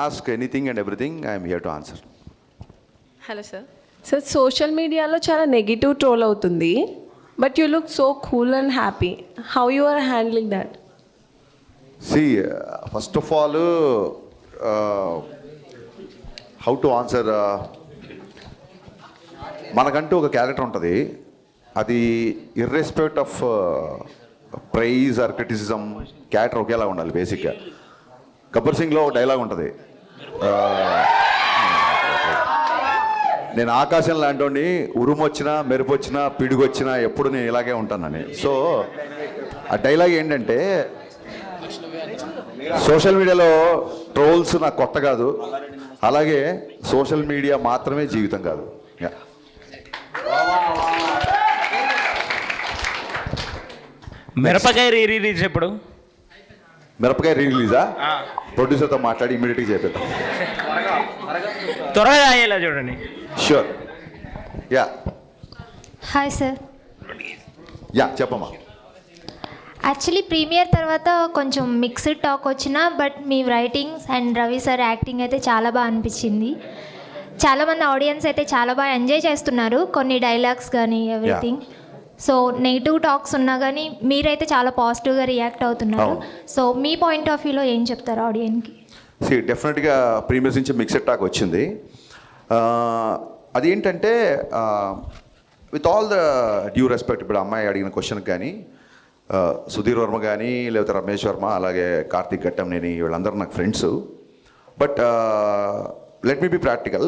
Ask anything and everything, I am here to answer. Hello sir. Sir social మీడియాలో చాలా negative troll అవుతుంది, but you look so cool and happy. How you are handling that? See, first of all, how to answer, మనకంటూ ఒక character ఉంటుంది. అది irrespective of praise or criticism, character ఒకేలా ఉండాలి. బేసిక్గా గబ్బర్ సింగ్లో ఒక డైలాగ్ ఉంటుంది, నేను ఆకాశం లాంటి ఉరుము వచ్చినా మెరుపు వచ్చినా పిడుగు వచ్చినా ఎప్పుడు నేను ఇలాగే ఉంటానని. సో ఆ డైలాగ్ ఏంటంటే, సోషల్ మీడియాలో ట్రోల్స్ నాకు కొత్త కాదు, అలాగే సోషల్ మీడియా మాత్రమే జీవితం కాదు. మిరపకాయ రిలీజ్ ఎప్పుడు? మిరపకాయ రిలీజా? ప్రొడ్యూసర్తో మాట్లాడి ఇమీడియట్గా చేపిద్దాం. త్వరగా అయ్యేలా చూడండి. Sure. Yeah hi sir. Yeah చెప్పమ్మా. యాక్చువల్లీ ప్రీమియర్ తర్వాత కొంచెం మిక్స్డ్ టాక్ వచ్చినా, but me writings and Ravi sir acting అయితే చాలా బాగా అనిపించింది. చాలామంది ఆడియన్స్ అయితే చాలా బాగా ఎంజాయ్ చేస్తున్నారు, కొన్ని డైలాగ్స్ కానీ ఎవ్రీథింగ్. సో నెగిటివ్ టాక్స్ ఉన్నా కానీ మీరైతే చాలా పాజిటివ్గా రియాక్ట్ అవుతున్నారు. సో మీ పాయింట్ ఆఫ్ వ్యూలో ఏం చెప్తారు ఆడియన్స్కి? డెఫినెట్గా ప్రీమియర్స్ నుంచి మిక్స్డ్ టాక్ వచ్చింది. అదేంటంటే, with all the due respect, ఇప్పుడు అమ్మాయి అడిగిన క్వశ్చన్కి కానీ సుధీర్ వర్మ కానీ లేకపోతే రమేష్ వర్మ, అలాగే కార్తీక్ ఘట్టంనేని, వీళ్ళందరూ నాకు friends. But let me be practical.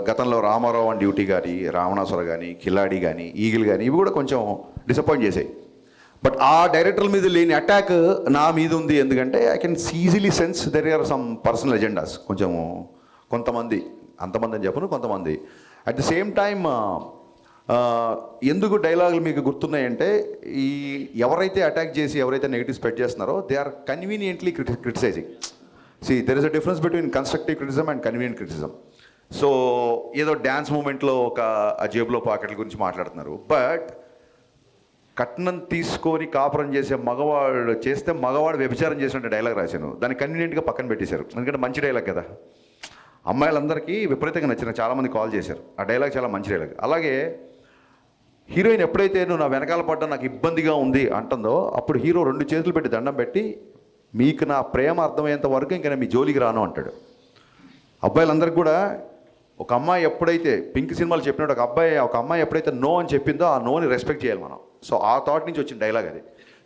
గతంలో రామారావు అండ్ డ్యూటీ కానీ, రావణాసుర కానీ, కిలాడి కానీ, ఈగిల్ కానీ, ఇవి కూడా కొంచెం డిసప్పాయింట్ చేసాయి. బట్ ఆ డైరెక్టర్ల మీద లేని అటాక్ నా మీద ఉంది. ఎందుకంటే I can easily sense there are some personal agendas. కొంతమంది, అంతమంది అని చెప్పను, కొంతమంది. అట్ ది సేమ్ టైమ్ ఎందుకు డైలాగులు మీకు గుర్తున్నాయంటే, ఈ ఎవరైతే అటాక్ చేసి ఎవరైతే నెగిటివ్ స్ప్రెడ్ చేస్తున్నారో they are conveniently criticising. There is a difference between constructive criticism and convenient criticism. So ఏదో డ్యాన్స్ మూమెంట్లో ఒక జేబులో పాకెట్ల గురించి మాట్లాడుతున్నారు, బట్ కట్నం తీసుకొని కాపురం చేసే మగవాడు చేస్తే మగవాడు వ్యభిచారం చేసినట్టు డైలాగ్ రాశాను. దాన్ని కన్వీనియంట్గా పక్కన పెట్టేశారు, ఎందుకంటే మంచి డైలాగ్ కదా. అమ్మాయిలందరికీ విపరీతంగా నచ్చిన, చాలామంది కాల్ చేశారు. ఆ డైలాగ్ చాలా మంచి డైలాగ్. అలాగే హీరోయిన్ ఎప్పుడైతే నువ్వు నా వెనకాల పడ్డా నాకు ఇబ్బందిగా ఉంది అంటుందో, అప్పుడు హీరో 2 చేతులు పెట్టి దండం పెట్టి, మీకు నా ప్రేమ అర్థమయ్యేంత వరకు ఇంకా నేను మీ జోలికి రాను అంటాడు. అబ్బాయిలందరికీ కూడా, ఒక అమ్మాయి ఎప్పుడైతే పింక్ సినిమాలు చెప్పినట్టు ఒక అమ్మాయి ఎప్పుడైతే నో అని చెప్పిందో ఆ నోని రెస్పెక్ట్ చేయాలి మనం. సో ఆ థాట్ నుంచి వచ్చిన డైలాగ్ అది.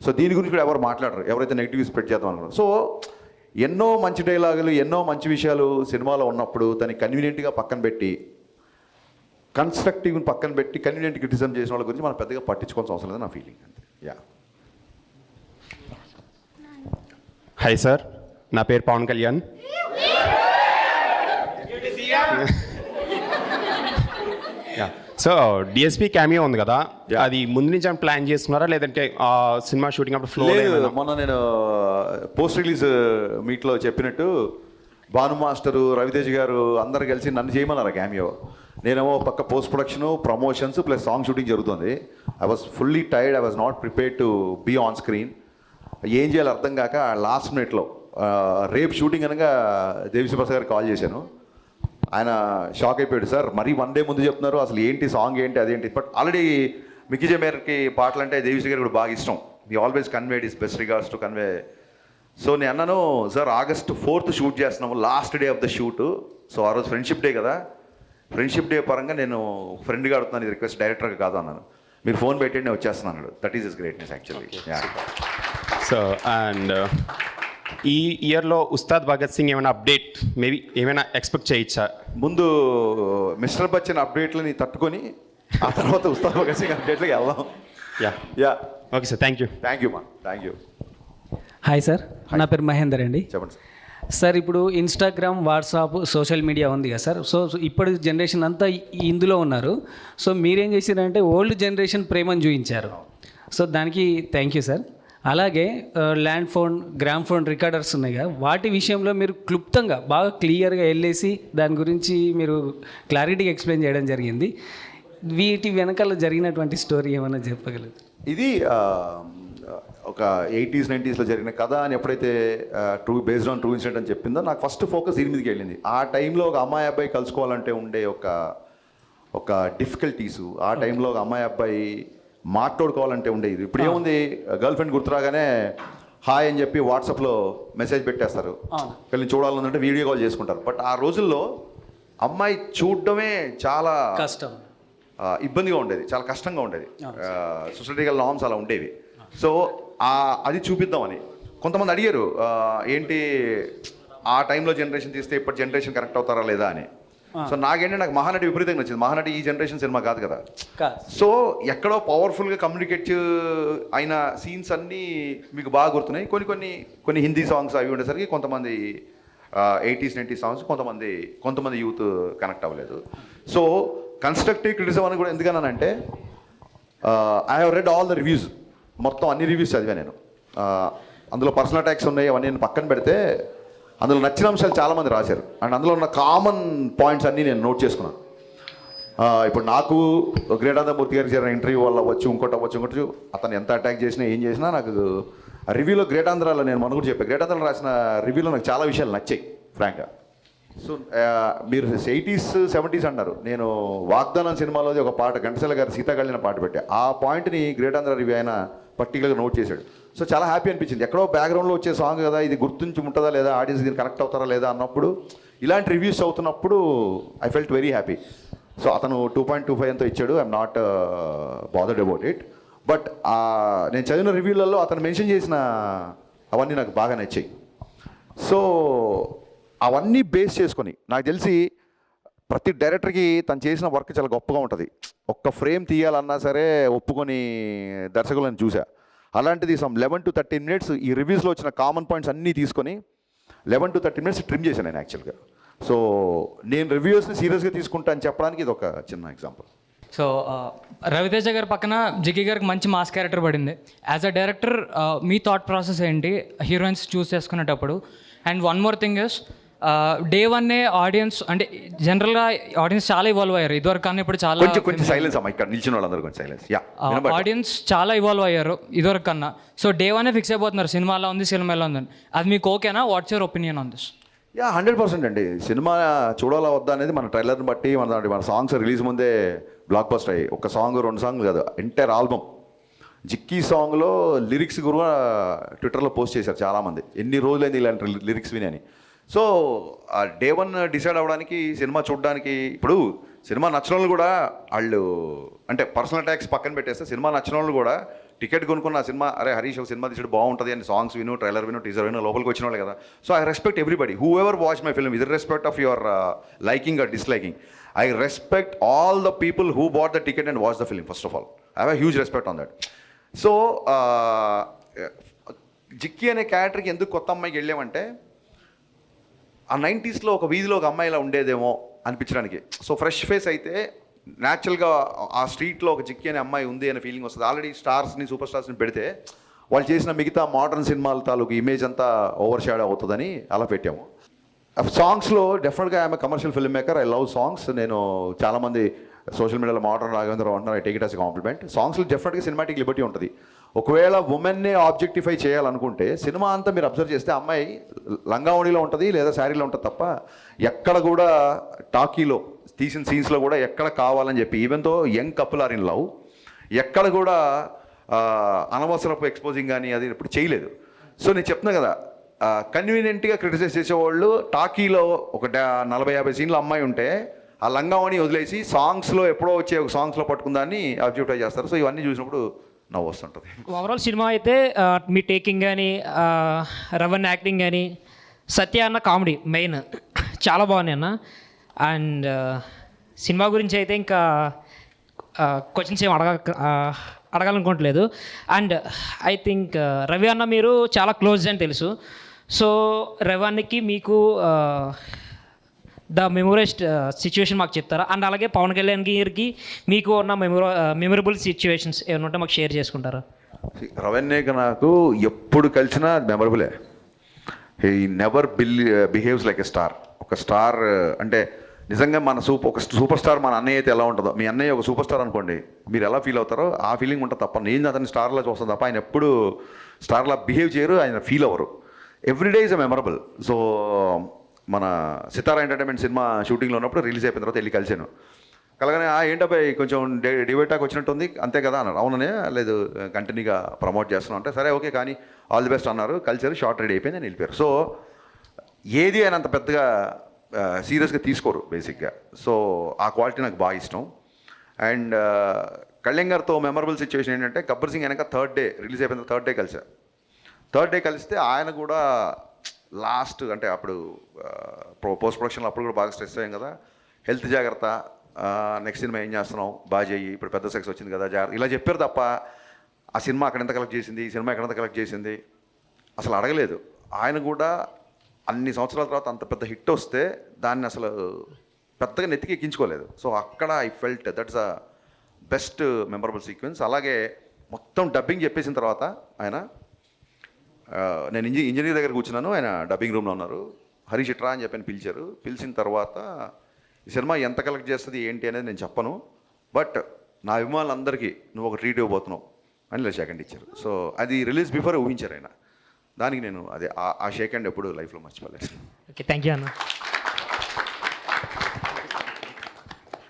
సో దీని గురించి కూడా ఎవరు మాట్లాడరు, ఎవరైతే నెగిటివ్ స్ప్రెడ్ చేద్దాం అనుకున్నారు. సో ఎన్నో మంచి డైలాగులు, ఎన్నో మంచి విషయాలు సినిమాలో ఉన్నప్పుడు దాన్ని కన్వీనియంట్గా పక్కన పెట్టి, కన్స్ట్రక్టివ్ని పక్కన పెట్టి కన్వీనియంట్ క్రిటిసిజం చేసిన వాళ్ళ గురించి మనం పెద్దగా పట్టించుకోవాల్సిన అవసరం లేదు, నా ఫీలింగ్ అంతే. యా. హాయ్ సార్, నా పేరు Pawan Kalyan. So DSP cameo ఉంది కదా, అది ముందు నుంచి ప్లాన్ చేస్తున్నారా లేదంటే సినిమా షూటింగ్ అప్పుడు ఫ్లో? మొన్న నేను పోస్ట్ రిలీజ్ మీట్లో చెప్పినట్టు భాను మాస్టరు, రవితేజ్ గారు అందరు కలిసి నన్ను చేయమన్నారు క్యామియో. నేనేమో పక్క post production, promotions plus song shooting జరుగుతుంది. I was fully tired, I was not prepared to be on screen. ఏం చేయాలో అర్థం కాక లాస్ట్ మినిట్లో రేపు షూటింగ్ అనగా దేవిశ్రీ ప్రసాద్ గారికి కాల్ చేశాను. ఆయన షాక్ అయిపోయాడు, సార్ మరీ 1 డే ముందు చెప్తున్నారు, అసలు ఏంటి సాంగ్ ఏంటి అదేంటి. బట్ ఆల్రెడీ మిక్కీ జే మేయర్కి పాటలు అంటే దేవిశ్రీ గారికి కూడా బాగా ఇష్టం. He always conveyed his best regards to convey. So నేను అన్నాను, సార్ August 4th షూట్ చేస్తున్నాము, last day of the shoot. So ఆ రోజు ఫ్రెండ్షిప్ డే కదా, ఫ్రెండ్షిప్ డే పరంగా నేను ఫ్రెండ్గా అడుగుతున్నాను, ఇది రిక్వెస్ట్ డైరెక్టర్గా కాదు అన్నాను. మీరు ఫోన్ పెట్టండి నేను వచ్చేస్తున్నాను. That is is greatness actually. So and ఈ ఇయర్లో ఉస్తాద్ భగత్ సింగ్ ఏమైనా అప్డేట్ మేబీ ఏమైనా ఎక్స్పెక్ట్ చేయొచ్చా? ముందు మిస్టర్ బచ్చన్ అప్డేట్లని తట్టుకొని ఆ తర్వాత ఉస్తాద్ భగత్ సింగ్ అప్డేట్లకి వెళ్దాం. Yeah okay sir, thank you మా. Thank you. హాయ్ సార్, నా పేరు మహేందర్ అండి. చెప్పండి సార్. ఇప్పుడు ఇన్స్టాగ్రామ్, వాట్సాప్, సోషల్ మీడియా ఉంది కదా సార్. సో ఇప్పుడు జనరేషన్ అంతా ఇందులో ఉన్నారు. సో మీరేం చేశారంటే ఓల్డ్ జనరేషన్ ప్రేమను చూపించారు. సో దానికి థ్యాంక్ యూ సార్. అలాగే land phone, gram phone recorders ఉన్నాయి కదా, వాటి విషయంలో మీరు క్లుప్తంగా బాగా క్లియర్గా వెళ్ళేసి దాని గురించి మీరు క్లారిటీగా ఎక్స్ప్లెయిన్ చేయడం జరిగింది. వీటి వెనకాల జరిగినటువంటి స్టోరీ ఏమైనా చెప్పగలరు? ఇది ఒక 80s 90sలో జరిగిన కథ అని ఎప్పుడైతే బేస్డ్ ఆన్ ట్రూ ఇన్సిడెంట్ అని చెప్పిందో నాకు ఫస్ట్ ఫోకస్ దీని మీదకి వెళ్ళింది. ఆ టైంలో ఒక అమ్మాయి అబ్బాయి కలుసుకోవాలంటే ఉండే ఒక డిఫికల్టీసు, ఆ టైంలో ఒక అమ్మాయి అబ్బాయి మాట్లాడుకోవాలంటే ఉండేది. ఇప్పుడు ఏముంది, గర్ల్ ఫ్రెండ్ గుర్తురాగానే హాయ్ అని చెప్పి వాట్సాప్లో మెసేజ్ పెట్టేస్తారు, వీళ్ళని చూడాలంటే వీడియో కాల్ చేసుకుంటారు. బట్ ఆ రోజుల్లో అమ్మాయి చూడడమే చాలా కష్టం, ఇబ్బందిగా ఉండేది, చాలా కష్టంగా ఉండేది. సొసైటికల్ నార్మ్స్ అలా ఉండేవి. సో అది చూపిద్దామని కొంతమంది అడిగారు, ఏంటి ఆ టైంలో జనరేషన్ తీస్తే ఇప్పటి జనరేషన్ కరెక్ట్ అవుతారా లేదా అని. సో నాకు మహానటి విపరీతంగా నచ్చింది. మహానటి ఈ జనరేషన్ సినిమా కాదు కదా. సో ఎక్కడో పవర్ఫుల్గా కమ్యూనికేట్ అయిన సీన్స్ అన్నీ మీకు బాగా గుర్తున్నాయి. కొన్ని హిందీ సాంగ్స్ అవి ఉండేసరికి కొంతమంది 80s 90s సాంగ్స్ కొంతమంది యూత్ కనెక్ట్ అవ్వలేదు. సో కన్స్ట్రక్టివ్ క్రిటిసిజం అని కూడా ఎందుకన్నానంటే, I have read all the reviews, మొత్తం అన్ని రివ్యూస్ చదివా నేను. అందులో పర్సనల్ అటాక్స్ ఉన్నాయి, అవన్నీ నేను పక్కన పెడితే అందులో నచ్చిన అంశాలు చాలామంది రాశారు. అండ్ అందులో ఉన్న కామన్ పాయింట్స్ అన్నీ నేను నోట్ చేసుకున్నాను. ఇప్పుడు నాకు గ్రేటాంధ్రమూర్తి గారికి జరిగిన ఇంటర్వ్యూ వల్ల అవ్వచ్చు, ఇంకోటి అతను ఎంత అటాక్ చేసినా ఏం చేసినా నాకు రివ్యూలో గ్రేటాంధ్రాలో నేను మొన్న కూడా చెప్పాను, గ్రేటాంధ్రాలో రాసిన రివ్యూలో నాకు చాలా విషయాలు నచ్చాయి ఫ్రాంక్గా. సో మీరు 80s 70s అన్నారు, నేను వాగ్దానం సినిమాలోది ఒక పాట ఘంటసాల గారు సీతాకళ్యాణ పాట పెట్టా. ఆ పాయింట్ని గ్రేటాంధ్ర రివ్యూ ఆయన పర్టికులర్గా నోట్ చేశాడు. సో చాలా హ్యాపీ అనిపించింది. ఎక్కడో బ్యాక్గ్రౌండ్లో వచ్చే సాంగ్ కదా, ఇది గుర్తుంచి ఉంటుందా లేదా, ఆడియన్స్ దీన్ని కనెక్ట్ అవుతారా లేదా అన్నప్పుడు, ఇలాంటి రివ్యూస్ అవుతున్నప్పుడు I felt very happy. So అతను 2.25 ఎంతో ఇచ్చాడు, I'm not bothered about it. But నేను చదివిన రివ్యూలలో అతను మెన్షన్ చేసిన అవన్నీ నాకు బాగా నచ్చాయి. సో అవన్నీ బేస్ చేసుకొని నాకు తెలిసి ప్రతి డైరెక్టర్కి తను చేసిన వర్క్ చాలా గొప్పగా ఉంటుంది. ఒక్క ఫ్రేమ్ తీయాలన్నా సరే ఒప్పుకొని దర్శకులను చూసా. అలాంటిది సమ్ 11 to 13 minutes ఈ రివ్యూస్లో వచ్చిన కామన్ పాయింట్స్ అన్నీ తీసుకొని 11 to 13 minutes ట్రిమ్ చేశాను నేను యాక్చువల్గా. సో నేను రివ్యూస్ని సీరియస్గా తీసుకుంటా అని చెప్పడానికి ఇది ఒక చిన్న ఎగ్జాంపుల్. సో రవితేజ గారి పక్కన జిగ్గి గారికి మంచి మాస్ క్యారెక్టర్ పడింది. యాజ్ అ డైరెక్టర్ మీ థాట్ ప్రాసెస్ ఏంటి హీరోయిన్స్ చూస్ చేసుకునేటప్పుడు? And one more thing is, day వన్నే ఆడియన్స్ అంటే జనరల్గా ఆడియన్స్ చాలా ఇవాల్వ్ అయ్యారు ఇదివరకు కన్నా, ఇప్పుడు చాలా కొంచెం సైలెన్స్ అమ్మా, ఇక్కడ నిల్చిన వాళ్ళందరూ కొంచెం సైలెన్స్. ఆడియన్స్ చాలా ఇవాల్వ్ అయ్యారు ఇదివరకు కన్నా. సో డే వన్నే ఫిక్స్ అయిపోతున్నారు సినిమా ఎలా ఉంది, సినిమా ఎలా ఉందని. అది మీకు ఓకేనా? What's your opinion on this? 100% అండి. సినిమా చూడాలా వద్దా అనేది మన ట్రైలర్ని బట్టి, మన సాంగ్స్ రిలీజ్ ముందే బ్లాక్ బస్టర్ అయ్యి, ఒక సాంగ్ 2 సాంగ్లు కాదు, ఎంటైర్ ఆల్బమ్. జిక్కీ సాంగ్లో లిరిక్స్ కూడా ట్విట్టర్లో పోస్ట్ చేశారు చాలామంది, ఎన్ని రోజులైంది ఇలాంటి లిరిక్స్ విని అని. సో డే వన్ డిసైడ్ అవ్వడానికి, సినిమా చూడడానికి, ఇప్పుడు సినిమా నచ్చిన వాళ్ళు కూడా వాళ్ళు అంటే పర్సనల్ అటాక్స్ పక్కన పెట్టేస్తే, సినిమా నచ్చిన వాళ్ళు కూడా టికెట్ కొనుక్కున్న ఆ సినిమా, అరే హరీష్ ఒక సినిమా తీసాడు బాగుంటుంది అని సాంగ్స్ విను, ట్రైలర్ విను, టీజర్ విను, లోపలికి వచ్చిన వాళ్ళే కదా. So I respect everybody who ever watch my film, with respect of your liking or disliking. I respect all the people who bought the ticket and watched the film, first of all. I have a huge respect on that. So, Jikki అనే క్యారెక్టర్కి ఎందుకు కొత్త అమ్మాయికి వెళ్ళామంటే, ఆ 90sలో ఒక వీధిలో ఒక అమ్మాయిలా ఉండేదేమో అనిపించడానికి. సో ఫ్రెష్ ఫేస్ అయితే న్యాచురల్గా ఆ స్ట్రీట్లో ఒక జిక్కీ అనే అమ్మాయి ఉంది అనే ఫీలింగ్ వస్తుంది. ఆల్రెడీ స్టార్స్ని, సూపర్ స్టార్స్ని పెడితే వాళ్ళు చేసిన మిగతా మోడర్న్ సినిమాల తాలూకు ఇమేజ్ అంతా ఓవర్ షాడో అవుతుందని అలా పెట్టాము. సాంగ్స్లో డెఫినెట్గా I'm commercial film maker, I love songs. నేను చాలామంది సోషల్ మీడియాలో మోడర్న్ రాఘవేంద్ర అంటున్నారు, I take it as compliment. సాంగ్స్లో డెఫినెట్గా సినిమాటిక్ లిబర్టీ ఉంటుంది. ఒకవేళ ఉమెన్నే ఆబ్జెక్టిఫై చేయాలనుకుంటే సినిమా అంతా మీరు అబ్జర్వ్ చేస్తే అమ్మాయి లంగావణిలో ఉంటుంది లేదా శారీలో ఉంటుంది తప్ప, ఎక్కడ కూడా టాకీలో తీసిన సీన్స్లో కూడా ఎక్కడ కావాలని చెప్పి, even though young couple are in love, ఎక్కడ కూడా అనవసరపు ఎక్స్పోజింగ్ కానీ అది ఇప్పుడు చేయలేదు. సో నేను చెప్తున్నా కదా, కన్వీనియంట్గా క్రిటిసైజ్ చేసేవాళ్ళు టాకీలో ఒక 40-50 సీన్లు అమ్మాయి ఉంటే ఆ లంగావణి వదిలేసి సాంగ్స్లో ఎప్పుడో వచ్చే ఒక సాంగ్స్లో పట్టుకుందాన్ని అబ్జెక్టిఫై చేస్తారు. సో ఇవన్నీ చూసినప్పుడు నవ్వు వస్తుంటుంది. ఓవరాల్ సినిమా అయితే మీ టేకింగ్ కానీ, రవణ్ యాక్టింగ్ కానీ, సత్య అన్న కామెడీ మెయిన్ చాలా బాగున్నాయి అన్న. అండ్ సినిమా గురించి అయితే ఇంకా క్వశ్చన్స్ ఏం అడగాలనుకోవట్లేదు. అండ్ ఐ థింక్ రవి అన్న మీరు చాలా క్లోజ్ అని తెలుసు. సో రవి అన్నకి మీకు ద మెమొరైజ్డ్ సిచ్యువేషన్ మాకు చెప్తారా? అండ్ అలాగే పవన్ కళ్యాణ్ గారికి మీకు ఉన్న మెమొరబుల్ సిచ్యువేషన్స్ ఏమైనా ఉంటే మాకు షేర్ చేసుకుంటారా? రవణ్యకి నాకు ఎప్పుడు కలిసినా మెమరబులే. He never behaves like a star. ఒక స్టార్ అంటే నిజంగా ఒక సూపర్ స్టార్ మన అన్నయ్య అయితే ఎలా ఉంటుందో, మీ అన్నయ్య ఒక సూపర్ స్టార్ అనుకోండి, మీరు ఎలా ఫీల్ అవుతారో ఆ ఫీలింగ్ ఉంటుంది తప్ప, నేను అతని స్టార్లో చూస్తాను తప్ప ఆయన ఎప్పుడు స్టార్లా బిహేవ్ చేయరు, ఆయన ఫీల్ అవ్వరు. Everyday is a memorable. So మన సితారా ఎంటర్టైన్మెంట్ సినిమా షూటింగ్లో ఉన్నప్పుడు రిలీజ్ అయిపోయిన తర్వాత వెళ్ళి కలిసాను. కలగానే ఏంటబ్బాయి కొంచెం డివైటాక్ వచ్చినట్టుంది అంతే కదా అన్నారు. అవుననే, లేదు కంటిన్యూగా ప్రమోట్ చేస్తున్నాం అంటే సరే ఓకే కానీ ఆల్ ది బెస్ట్ అన్నారు. కలిసారు, షార్ట్ రెడీ అయిపోయింది, అని వెళ్ళిపోయారు. సో ఏది ఆయన అంత పెద్దగా సీరియస్గా తీసుకోరు బేసిక్గా. సో ఆ క్వాలిటీ నాకు బాగా ఇష్టం. అండ్ కళ్యాణ్ గారితో మెమరబుల్ సిచ్యువేషన్ ఏంటంటే గబ్బర్ సింగ్ వెనక థర్డ్ డే రిలీజ్ అయిపోయిన థర్డ్ డే కలిసా. థర్డ్ డే కలిస్తే ఆయన కూడా లాస్ట్ అంటే అప్పుడు పోస్ట్ ప్రొడక్షన్లో అప్పుడు కూడా బాగా స్ట్రెస్ అయ్యాం కదా, హెల్త్ జాగ్రత్త, నెక్స్ట్ సినిమా ఏం చేస్తున్నావు బాగా చెయ్యి, ఇప్పుడు పెద్ద సక్సెస్ వచ్చింది కదా జాగ్రత్త, ఇలా చెప్పారు తప్ప ఆ సినిమా అక్కడ ఎంత కలెక్ట్ చేసింది, ఈ సినిమా ఎక్కడంత కలెక్ట్ చేసింది అసలు అడగలేదు. ఆయన కూడా అన్ని సంవత్సరాల తర్వాత అంత పెద్ద హిట్ వస్తే దాన్ని అసలు పెద్దగా నెత్తికి ఎక్కించుకోలేదు. సో అక్కడ I felt that's a best memorable sequence. అలాగే మొత్తం డబ్బింగ్ చెప్పేసిన తర్వాత ఆయన నేను ఇంజనీర్ దగ్గర కూర్చున్నాను, ఆయన డబ్బింగ్ రూమ్లో ఉన్నారు. హరీష్ ఇట్రా అని చెప్పని పిలిచారు. పిలిచిన తర్వాత ఈ సినిమా ఎంత కలెక్ట్ చేస్తుంది ఏంటి అనేది నేను చెప్పను, బట్ నా అభిమానులందరికీ నువ్వు ఒక ట్రీట్ ఇవ్వబోతున్నావు అని ఇలా షేక్ హ్యాండ్ ఇచ్చారు. సో అది రిలీజ్ బిఫోర్ ఊహించారు ఆయన. దానికి నేను అదే ఆ షేక్ హ్యాండ్ ఎప్పుడు లైఫ్లో మర్చిపోలేదు. ఓకే, థ్యాంక్ యూ అన్న.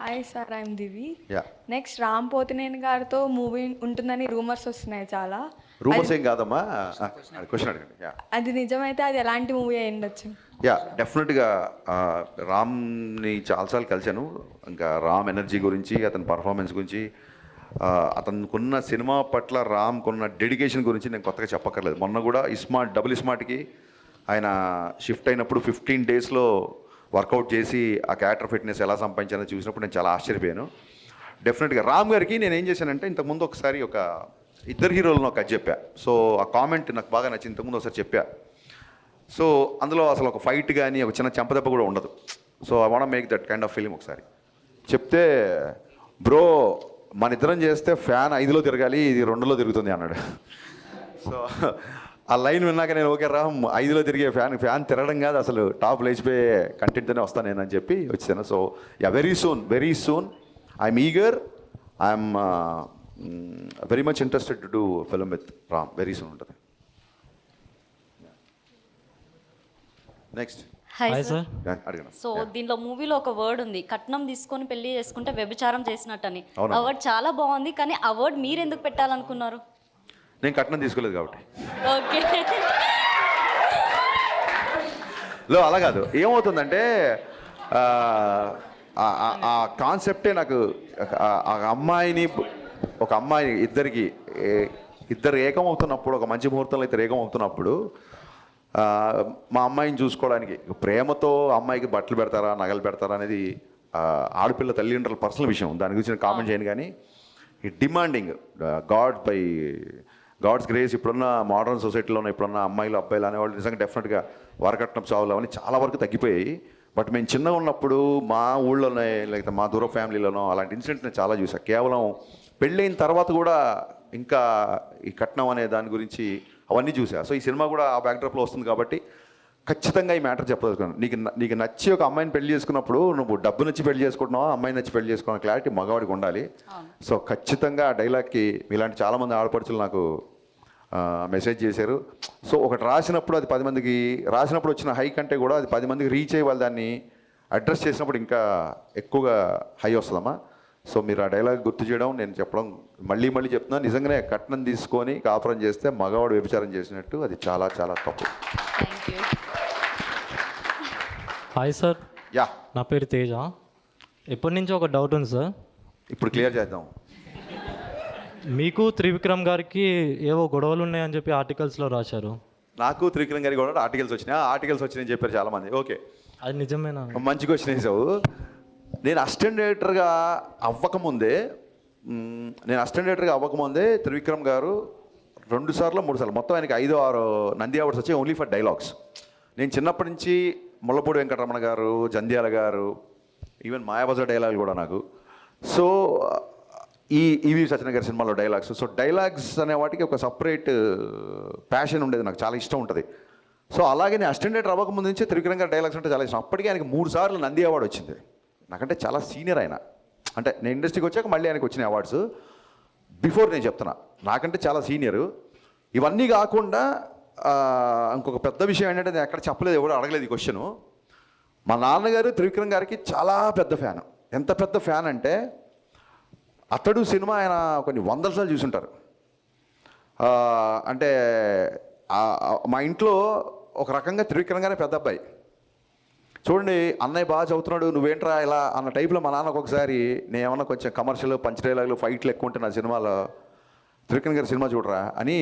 Hi sir, I'm Divi. Yeah, next Ram Pothineni గారితో మూవీ ఉంటుందని రూమర్స్ వస్తున్నాయి చాలా. రూమర్స్ ఏం కాదమ్మా, క్వశ్చన్ అడగండి. యా, అది నిజమైతే అది ఎలాంటి మూవీ అయి ఉండొచ్చు? యా డెఫినెట్గా రామ్ని చాలాసార్లు కలిశాను. ఇంకా రామ్ ఎనర్జీ గురించి, అతని పర్ఫార్మెన్స్ గురించి, అతనుకున్న సినిమా పట్ల రామ్కున్న డెడికేషన్ గురించి నేను కొత్తగా చెప్పక్కర్లేదు. మొన్న కూడా డబుల్ స్మార్ట్కి ఆయన షిఫ్ట్ అయినప్పుడు 15 డేస్లో వర్కౌట్ చేసి ఆ క్యారెక్టర్ ఫిట్నెస్ ఎలా సంపాదించానో చూసినప్పుడు నేను చాలా ఆశ్చర్యపోయాను. డెఫినెట్గా రామ్ గారికి నేను ఏం చేశానంటే ఇంతకుముందు ఒకసారి ఒక ఇద్దరు హీరోలను ఒక చెప్పా. సో ఆ కామెంట్ నాకు బాగా నచ్చింది, ఇంతకుముందు ఒకసారి చెప్పా. సో అందులో అసలు ఒక ఫైట్ కానీ ఒక చిన్న చెంపదెబ్బ కూడా ఉండదు. So I want make that kind of film ఒకసారి చెప్తే, బ్రో మన ఇద్దరం చేస్తే ఫ్యాన్ 5లో తిరగాలి, ఇది 2లో తిరుగుతుంది అన్నాడు. సో ఆ లైన్ విన్నాక నేను ఓకే రామ్ 5లో తిరిగే ఫ్యాన్ తిరగడం కాదు, అసలు టాప్ లేచిపోయే కంటెంట్తోనే వస్తాను నేను అని చెప్పి వచ్చాను. So yeah, very soon I'm eager, I'm very much interested to do film with Ram. Very soon ఉంటుంది. Next hi sir. అడగను. సో దీనిలో మూవీలో ఒక వర్డ్ ఉంది, కట్నం తీసుకొని పెళ్లి చేసుకుంటే వ్యభిచారం చేసినట్టని. అవునా? ఆ వర్డ్ చాలా బాగుంది, కానీ ఆ వర్డ్ మీరు ఎందుకు పెట్టాలనుకున్నారు? నేను కట్నం తీసుకోలేదు కాబట్టి. ఓకే. అలా కాదు, ఏమవుతుందంటే ఆ కాన్సెప్టే నాకు ఒక అమ్మాయి ఇద్దరు ఏకమవుతున్నప్పుడు, ఒక మంచి ముహూర్తంలో ఇద్దరు ఏకమవుతున్నప్పుడు మా అమ్మాయిని చూసుకోవడానికి ప్రేమతో అమ్మాయికి బట్టలు పెడతారా, నగలు పెడతారా అనేది ఆడపిల్ల తల్లిదండ్రుల పర్సనల్ విషయం. దాని గురించి నేను కామెంట్ చేయను. కానీ ఈ డిమాండింగ్ గాడ్స్ గ్రేస్ ఇప్పుడున్న మోడర్న్ సొసైటీలో ఇప్పుడున్న అమ్మాయిలు అబ్బాయిలు అనేవాళ్ళు నిజంగా డెఫినెట్గా వరకట్నం చావులు అవన్నీ చాలా వరకు తగ్గిపోయాయి. బట్ మేము చిన్నగా ఉన్నప్పుడు మా ఊళ్ళోనే లేకపోతే మా దూర ఫ్యామిలీలోనో అలాంటి ఇన్సిడెంట్ నేను చాలా చూసాను. కేవలం పెళ్ళైన తర్వాత కూడా ఇంకా ఈ కట్నం అనే దాని గురించి అవన్నీ చూసా. సో ఈ సినిమా కూడా ఆ బ్యాక్డ్రాప్లో వస్తుంది కాబట్టి ఖచ్చితంగా ఈ మ్యాటర్ చెప్పదలుచుకున్నాను. నీకు నచ్చి ఒక అమ్మాయిని పెళ్లి చేసుకున్నప్పుడు నువ్వు డబ్బు నచ్చి పెళ్లి చేసుకుంటున్నావా, అమ్మాయి నచ్చి పెళ్లి చేసుకున్న క్లారిటీ మగవాడికి ఉండాలి. సో ఖచ్చితంగా ఆ డైలాగ్కి ఇలాంటి చాలామంది ఆడపడుచులు నాకు మెసేజ్ చేశారు. సో ఒకటి రాసినప్పుడు అది 10 మందికి రాసినప్పుడు వచ్చిన హై కంటే కూడా అది 10 మందికి రీచ్ అయ్యి వాళ్ళు దాన్ని అడ్రస్ చేసినప్పుడు ఇంకా ఎక్కువగా హై వస్తుందమ్మా. సో మీరు ఆ డైలాగ్ గుర్తు చేయడం, నేను చెప్పడం మళ్ళీ చెప్తున్నాను. నిజంగానే కట్నం తీసుకొని కాపురం చేస్తే మగవాడు వ్యభిచారం చేసినట్టు, అది చాలా చాలా తప్పు. Thank you. Hi sir. Yeah, నా పేరు తేజ. ఎప్పటి నుంచి ఒక డౌట్ ఉంది సార్, ఇప్పుడు క్లియర్ చేద్దాం. మీకు త్రివిక్రమ్ గారికి ఏవో గొడవలు ఉన్నాయని చెప్పి ఆర్టికల్స్లో రాశారు. నాకు త్రివిక్రమ్ గారికి కూడా ఆర్టికల్స్ వచ్చినాయని చెప్పారు చాలామంది. ఓకే, అది నిజమేనా? మంచి క్వశ్చన్ వేసావు. నేను అసిస్టెంట్ డైరెక్టర్గా అవ్వకముందే త్రివిక్రమ్ గారు 2 సార్లు 3 సార్లు మొత్తం ఆయనకి 5-6 నంది అవార్డ్స్ వచ్చాయి ఓన్లీ ఫర్ డైలాగ్స్. నేను చిన్నప్పటి నుంచి ముళ్ళపూడి వెంకటరమణ గారు, జంధ్యాల గారు, ఈవెన్ మాయాబజార్ డైలాగులు కూడా నాకు. సో ఈవి సత్యన గారి సినిమాలో డైలాగ్స్. సో డైలాగ్స్ అనే వాటికి ఒక సపరేట్ ప్యాషన్ ఉండేది, నాకు చాలా ఇష్టం ఉంటుంది. సో అలాగే నేను అసిస్టెంట్ డైరెక్టర్ అవ్వకముందు నుంచి త్రివిక్రమ్ గారి డైలాగ్స్ అంటే చాలా ఇష్టం. అప్పటికే ఆయనకి 3 సార్లు నంది అవార్డు వచ్చింది. నాకంటే చాలా సీనియర్ ఆయన. అంటే నేను ఇండస్ట్రీకి వచ్చాక మళ్ళీ ఆయనకు వచ్చిన అవార్డ్స్. బిఫోర్ నేను చెప్తున్నా, నాకంటే చాలా సీనియరు. ఇవన్నీ కాకుండా ఇంకొక పెద్ద విషయం ఏంటంటే నేను ఎక్కడ చెప్పలేదు, ఎవరు అడగలేదు ఈ క్వశ్చను. మా నాన్నగారు త్రివిక్రమ్ గారికి చాలా పెద్ద ఫ్యాన్. ఎంత పెద్ద ఫ్యాన్ అంటే అతడు సినిమా ఆయన కొన్ని వందల సార్లు చూసుంటారు. అంటే మా ఇంట్లో ఒక రకంగా త్రివిక్రమ్ గారే పెద్ద అబ్బాయి. చూడండి, అన్నయ్య బాగా చదువుతున్నాడు, నువ్వేంట్రా ఇలా అన్న టైప్లో మా నాన్న ఒకసారి నేను ఏమన్నా కొంచెం కమర్షియల్ పంచ్ డైలాగులు ఫైట్లు ఎక్కువ ఉంటే నా సినిమాలో, త్రివిక్రమ్ గారి సినిమా చూడరా అని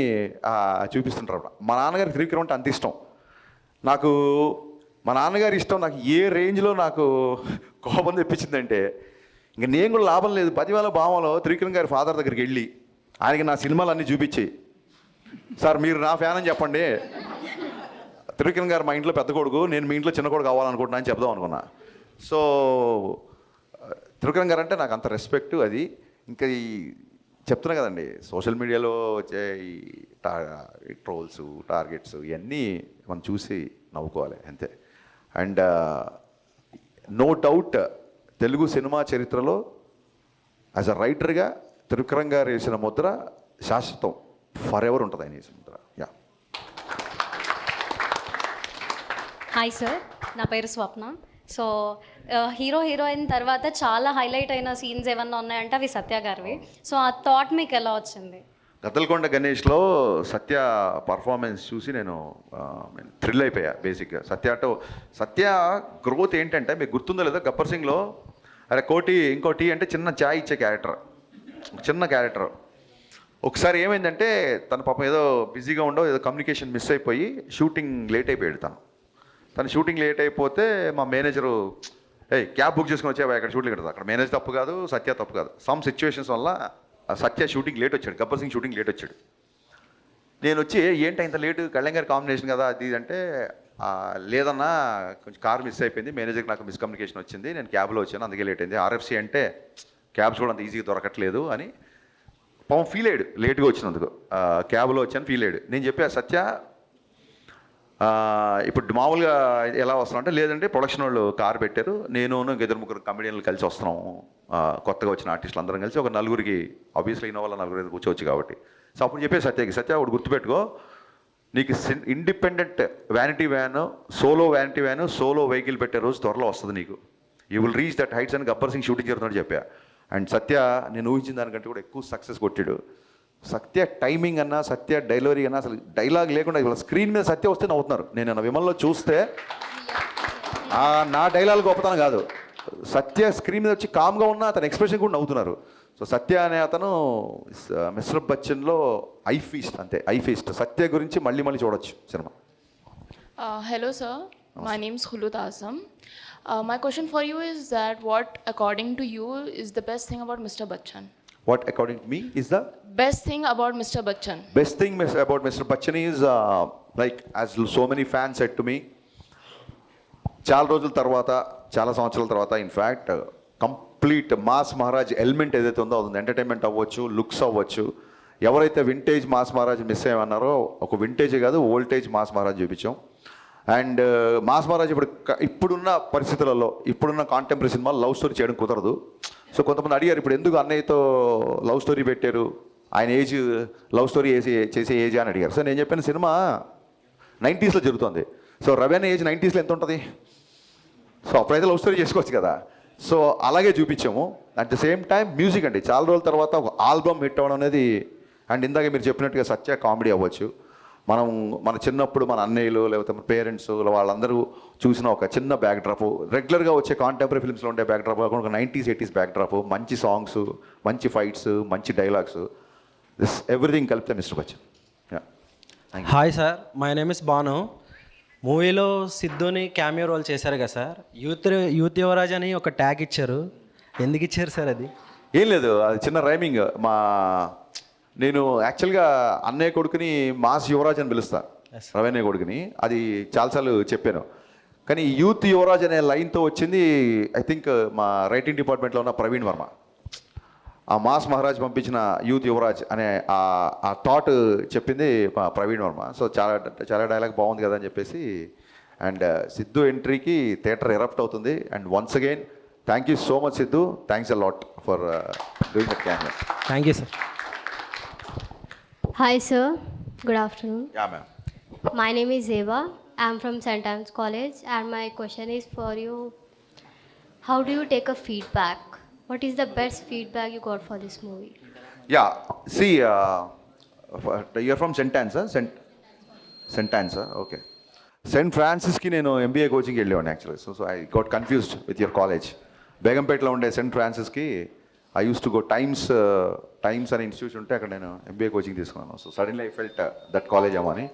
చూపిస్తుంటారు. మా నాన్నగారికి త్రివిక్రమ్ అంటే అంత ఇష్టం. నాకు మా నాన్నగారి ఇష్టం నాకు ఏ రేంజ్లో నాకు కోపం తెప్పించిందంటే, ఇంక నేను కూడా లాభం లేదు, 10,000 భావంలో త్రివిక్రమ్ గారి ఫాదర్ దగ్గరికి వెళ్ళి ఆయనకి నా సినిమాలు అన్నీ చూపించి, సార్ మీరు నా ఫ్యాన్ అని చెప్పండి, త్రివిక్రమ్ గారు మా ఇంట్లో పెద్ద కొడుకు, నేను మీ ఇంట్లో చిన్న కొడుకు కావాలనుకుంటున్నా అని చెప్దాం అనుకున్నా. సో త్రివిక్రమ్ గారు అంటే నాకు అంత రెస్పెక్ట్. అది ఇంకా ఈ చెప్తున్నా కదండి, సోషల్ మీడియాలో వచ్చే ఈ ట్రోల్స్, టార్గెట్స్ ఇవన్నీ మనం చూసి నవ్వుకోవాలి అంతే. And no doubt Telugu cinema చరిత్రలో యాజ్ అ రైటర్గా త్రివిక్రమ్ గారు వేసిన ముద్ర శాశ్వతం, ఫర్ ఎవర్ ఉంటుంది ఆయన వేసిన ముద్ర. యా. హాయ్ సార్, నా పేరు స్వప్న. సో హీరో హీరోయిన్ తర్వాత చాలా హైలైట్ అయిన సీన్స్ ఏమన్నా ఉన్నాయంటే అవి సత్య గారివి. సో ఆ థాట్ మీకు ఎలా వచ్చింది? గద్దలకొండ గణేష్లో సత్య పర్ఫార్మెన్స్ చూసి నేను థ్రిల్ అయిపోయా. బేసిక్గా సత్య గ్రోత్ ఏంటంటే మీకు గుర్తుందో లేదో, గబ్బర్ సింగ్లో అరే కోటి ఇంకోటి అంటే చిన్న చాయ్ ఇచ్చే క్యారెక్టర్, చిన్న క్యారెక్టర్. ఒకసారి ఏమైందంటే తన పాపం ఏదో బిజీగా ఉండో ఏదో కమ్యూనికేషన్ మిస్ అయిపోయి షూటింగ్ లేట్ అయిపోయాడు. తను షూటింగ్ లేట్ అయిపోతే మా మేనేజరు క్యాబ్ బుక్ చేసుకుని వచ్చావా ఇక్కడ షూటింగ్ కదా. అక్కడ మేనేజర్ తప్పు కాదు, సత్య తప్పు కాదు. సమ్ సిచ్యువేషన్స్ వల్ల సత్య షూటింగ్ లేట్ వచ్చాడు, గబ్బర్ సింగ్ షూటింగ్ లేట్ వచ్చాడు. నేను వచ్చి ఏంటి ఇంత లేటు, కళ్యాణ్ గారి కాంబినేషన్ కదా అది అంటే, లేదన్నా కొంచెం కార్ మిస్ అయిపోయింది, మేనేజర్కి నాకు మిస్కమ్యూనికేషన్ వచ్చింది, నేను క్యాబ్లో వచ్చాను అందుకే లేట్ అయింది, ఆర్ఎఫ్సి అంటే క్యాబ్స్ కూడా అంత ఈజీగా దొరకట్లేదు అని పాపం ఫీల్ అయ్యాడు. లేట్గా వచ్చినందుకు క్యాబ్లో వచ్చాను ఫీల్ అయ్యాడు. నేను చెప్పా సత్య ఇప్పుడు మామూలుగా ఎలా వస్తున్నాం అంటే, లేదంటే ప్రొడక్షన్ వాళ్ళు కారు పెట్టారు, నేను ఇద్దరు ముగ్గురు కమెడియన్లు కలిసి వస్తున్నాము, కొత్తగా వచ్చిన ఆర్టిస్టులు అందరం కలిసి ఒక నలుగురికి, ఆబ్వియస్లీ ఇన్నోవాళ్ళ నలుగురు కూర్చోవచ్చు కాబట్టి. సో అప్పుడు చెప్పేసి సత్య ఒకటి గుర్తుపెట్టుకో, నీకు independent vanity van, solo vanity van, solo vehicle పెట్టే రోజు త్వరలో వస్తుంది నీకు, you will reach that heights అని గబ్బర్ సింగ్ షూటింగ్ జరుగుతుందని చెప్పా. అండ్ సత్య నేను ఊహించిన దానికంటే కూడా ఎక్కువ సక్సెస్ కొట్టాడు. సత్య టైమింగ్ అన్నా, సత్య డైలరీ అన్నా, అసలు డైలాగ్ లేకుండా ఇవాళ స్క్రీన్ మీద సత్య వస్తే నవ్వుతున్నారు. నేను విమల్లో చూస్తే నా డైలాగ్ గొప్పతనం కాదు, సత్య స్క్రీన్ మీద వచ్చి కామ్గా ఉన్న అతని ఎక్స్ప్రెషన్ కూడా నవ్వుతున్నారు. సో సత్య అనే అతను మిస్టర్ బచ్చన్లో ఐ ఫీస్ట్, అంతే ఐ ఫీస్ట్. సత్య గురించి మళ్ళీ చూడొచ్చు cinema. Hello sir, my name is Khulud Azam. My question for you is that what according to you is the best thing about Mr. Bachchan? What according to me is the Best thing about Mr. Bachchan? Best thing about Mr. Bachchan is like as so many fans said to me, చాలా రోజుల తర్వాత, చాలా సంవత్సరాల తర్వాత, in fact complete mass Maharaj element ఏదైతే ఉందో అది entertainment అవ్వచ్చు, లుక్స్ అవ్వచ్చు. ఎవరైతే వింటేజ్ మాస్ మహారాజ్ మిస్ అయ్యమన్నారో ఒక వింటేజే కాదు ఓల్టేజ్ మాస్ మహారాజ్ చూపించాం. అండ్ మాస్ మహారాజ్ ఇప్పుడున్న పరిస్థితులలో, ఇప్పుడున్న కాంటెంపరీ సినిమాలు లవ్ స్టోరీ చేయడం కుదరదు. సో కొంతమంది అడిగారు ఇప్పుడు ఎందుకు అన్నయ్యతో లవ్ స్టోరీ పెట్టారు, ఆయన ఏజ్ లవ్ స్టోరీ చేసే ఏజ్ అని అడిగారు. సో నేను చెప్పిన సినిమా 90s జరుగుతుంది. సో రవ్యాన్ ఏజ్ 90s ఎంత ఉంటుంది, సో అప్పుడైతే లవ్ స్టోరీ చేసుకోవచ్చు కదా. సో అలాగే చూపించాము. At the same time music అండి, చాలా రోజుల తర్వాత ఒక ఆల్బమ్ హిట్ అవ్వడం అనేది. అండ్ ఇందాక మీరు చెప్పినట్టుగా సత్య కామెడీ అవ్వచ్చు. మన చిన్నప్పుడు మన అన్నయ్యలు లేకపోతే మన పేరెంట్స్ వాళ్ళందరూ చూసిన ఒక చిన్న బ్యాక్ డ్రాప్, రెగ్యులర్గా వచ్చే కాంటెంపరీ ఫిల్మ్స్లో ఉండే బ్యాక్ డ్రాప్ కాకుండా ఒక 90s 80s బ్యాక్ డ్రాప్, మంచి సాంగ్స్, మంచి ఫైట్స్, మంచి డైలాగ్స్, దిస్ ఎవ్రీథింగ్ కలిపితే mister Bachchan. Hi sir, my name is Bhanu. మూవీలో సిద్ధుని క్యామియో రోల్ చేశారు కదా సార్, యూత్ యువరాజ్ అని ఒక ట్యాగ్ ఇచ్చారు, ఎందుకు ఇచ్చారు సార్? అది ఏం లేదు, అది చిన్న రైమింగ్. నేను యాక్చువల్గా అన్నయ్య కొడుకుని మాస్ యువరాజ్ అని పిలుస్తా, రవీణ్య కొడుకుని, అది చాలాసార్లు చెప్పాను. కానీ యూత్ యువరాజ్ అనే లైన్తో వచ్చింది ఐ థింక్ మా రైటింగ్ డిపార్ట్మెంట్లో ఉన్న ప్రవీణ్ వర్మ. ఆ మాస్ మహారాజ్ పంపించిన యూత్ యువరాజ్ అనే ఆ థాట్ చెప్పింది మా ప్రవీణ్ వర్మ. సో చాలా డైలాగ్ బాగుంది కదా అని చెప్పేసి. అండ్ సిద్ధు ఎంట్రీకి థియేటర్ ఎరప్ట్ అవుతుంది. And once again thank you so much Siddhu, thanks a lot for doing that cameo. Thank you sir. Hi sir, Good afternoon. Yeah, ma'am. My name is Eva. I'm from St. Anne's College, and my question is for you. How do you take a feedback? What is the best feedback you got for this movie? Yeah, see, you're from St. Anne's, huh? St. Anne's, huh? Okay. Saint ఫ్రాన్సిస్కి నేను MBA కోచింగ్కి వెళ్ళేవాడిని actually. So I got confused with your college. బేగంపేటలో ఉండే saint ఫ్రాన్సిస్కి I use to go Times అనే institution ఉంటే అక్కడ నేను ఎంబీఏ కోచింగ్ తీసుకున్నాను. So suddenly I felt that college ఏమని.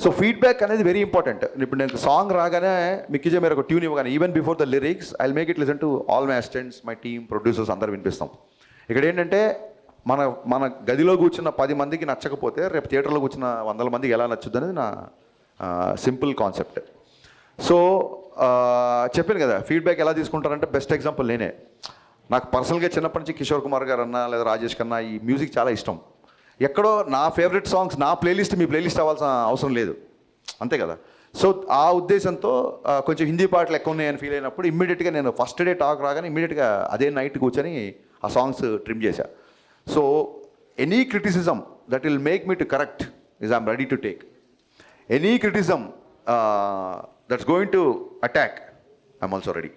సో ఫీడ్బ్యాక్ అనేది వెరీ ఇంపార్టెంట్. ఇప్పుడు నేను సాంగ్ రాగానే మిక్కిజే మీరు ఒక ట్యూన్ ఇవ్వగానే even before the lyrics I make it listen to all my assistants, my team, producers అందరు వినిపిస్తాం. ఇక్కడ ఏంటంటే మన గదిలో కూర్చున్న 10 మందికి నచ్చకపోతే రేపు థియేటర్లో కూర్చున్న 100 మందికి ఎలా నచ్చుద్ది అనేది నా సింపుల్ కాన్సెప్ట్. సో చెప్పాను కదా, ఫీడ్బ్యాక్ ఎలా తీసుకుంటారంటే బెస్ట్ ఎగ్జాంపుల్ నేనే. నాకు పర్సనల్గా చిన్నప్పటి నుంచి కిషోర్ కుమార్ గారు అన్నా లేదా రాజేష్ కన్నా ఈ మ్యూజిక్ చాలా ఇష్టం. ఎక్కడో నా ఫేవరెట్ సాంగ్స్ నా ప్లేలిస్ట్ మీ ప్లేలిస్ట్ అవ్వాల్సిన అవసరం లేదు, అంతే కదా. సో ఆ ఉద్దేశంతో కొంచెం హిందీ పాటలు ఎక్కువ ఉన్నాయని ఫీల్ అయినప్పుడు ఇమ్మీడియట్గా నేను ఫస్ట్ డే టాక్ రాగానే ఇమ్మీడియట్గా అదే నైట్ కూర్చొని ఆ సాంగ్స్ ట్రిమ్ చేశా. So any criticism that will make me to correct is I'm ready to take. Any criticism that's going to attack I'm also ready.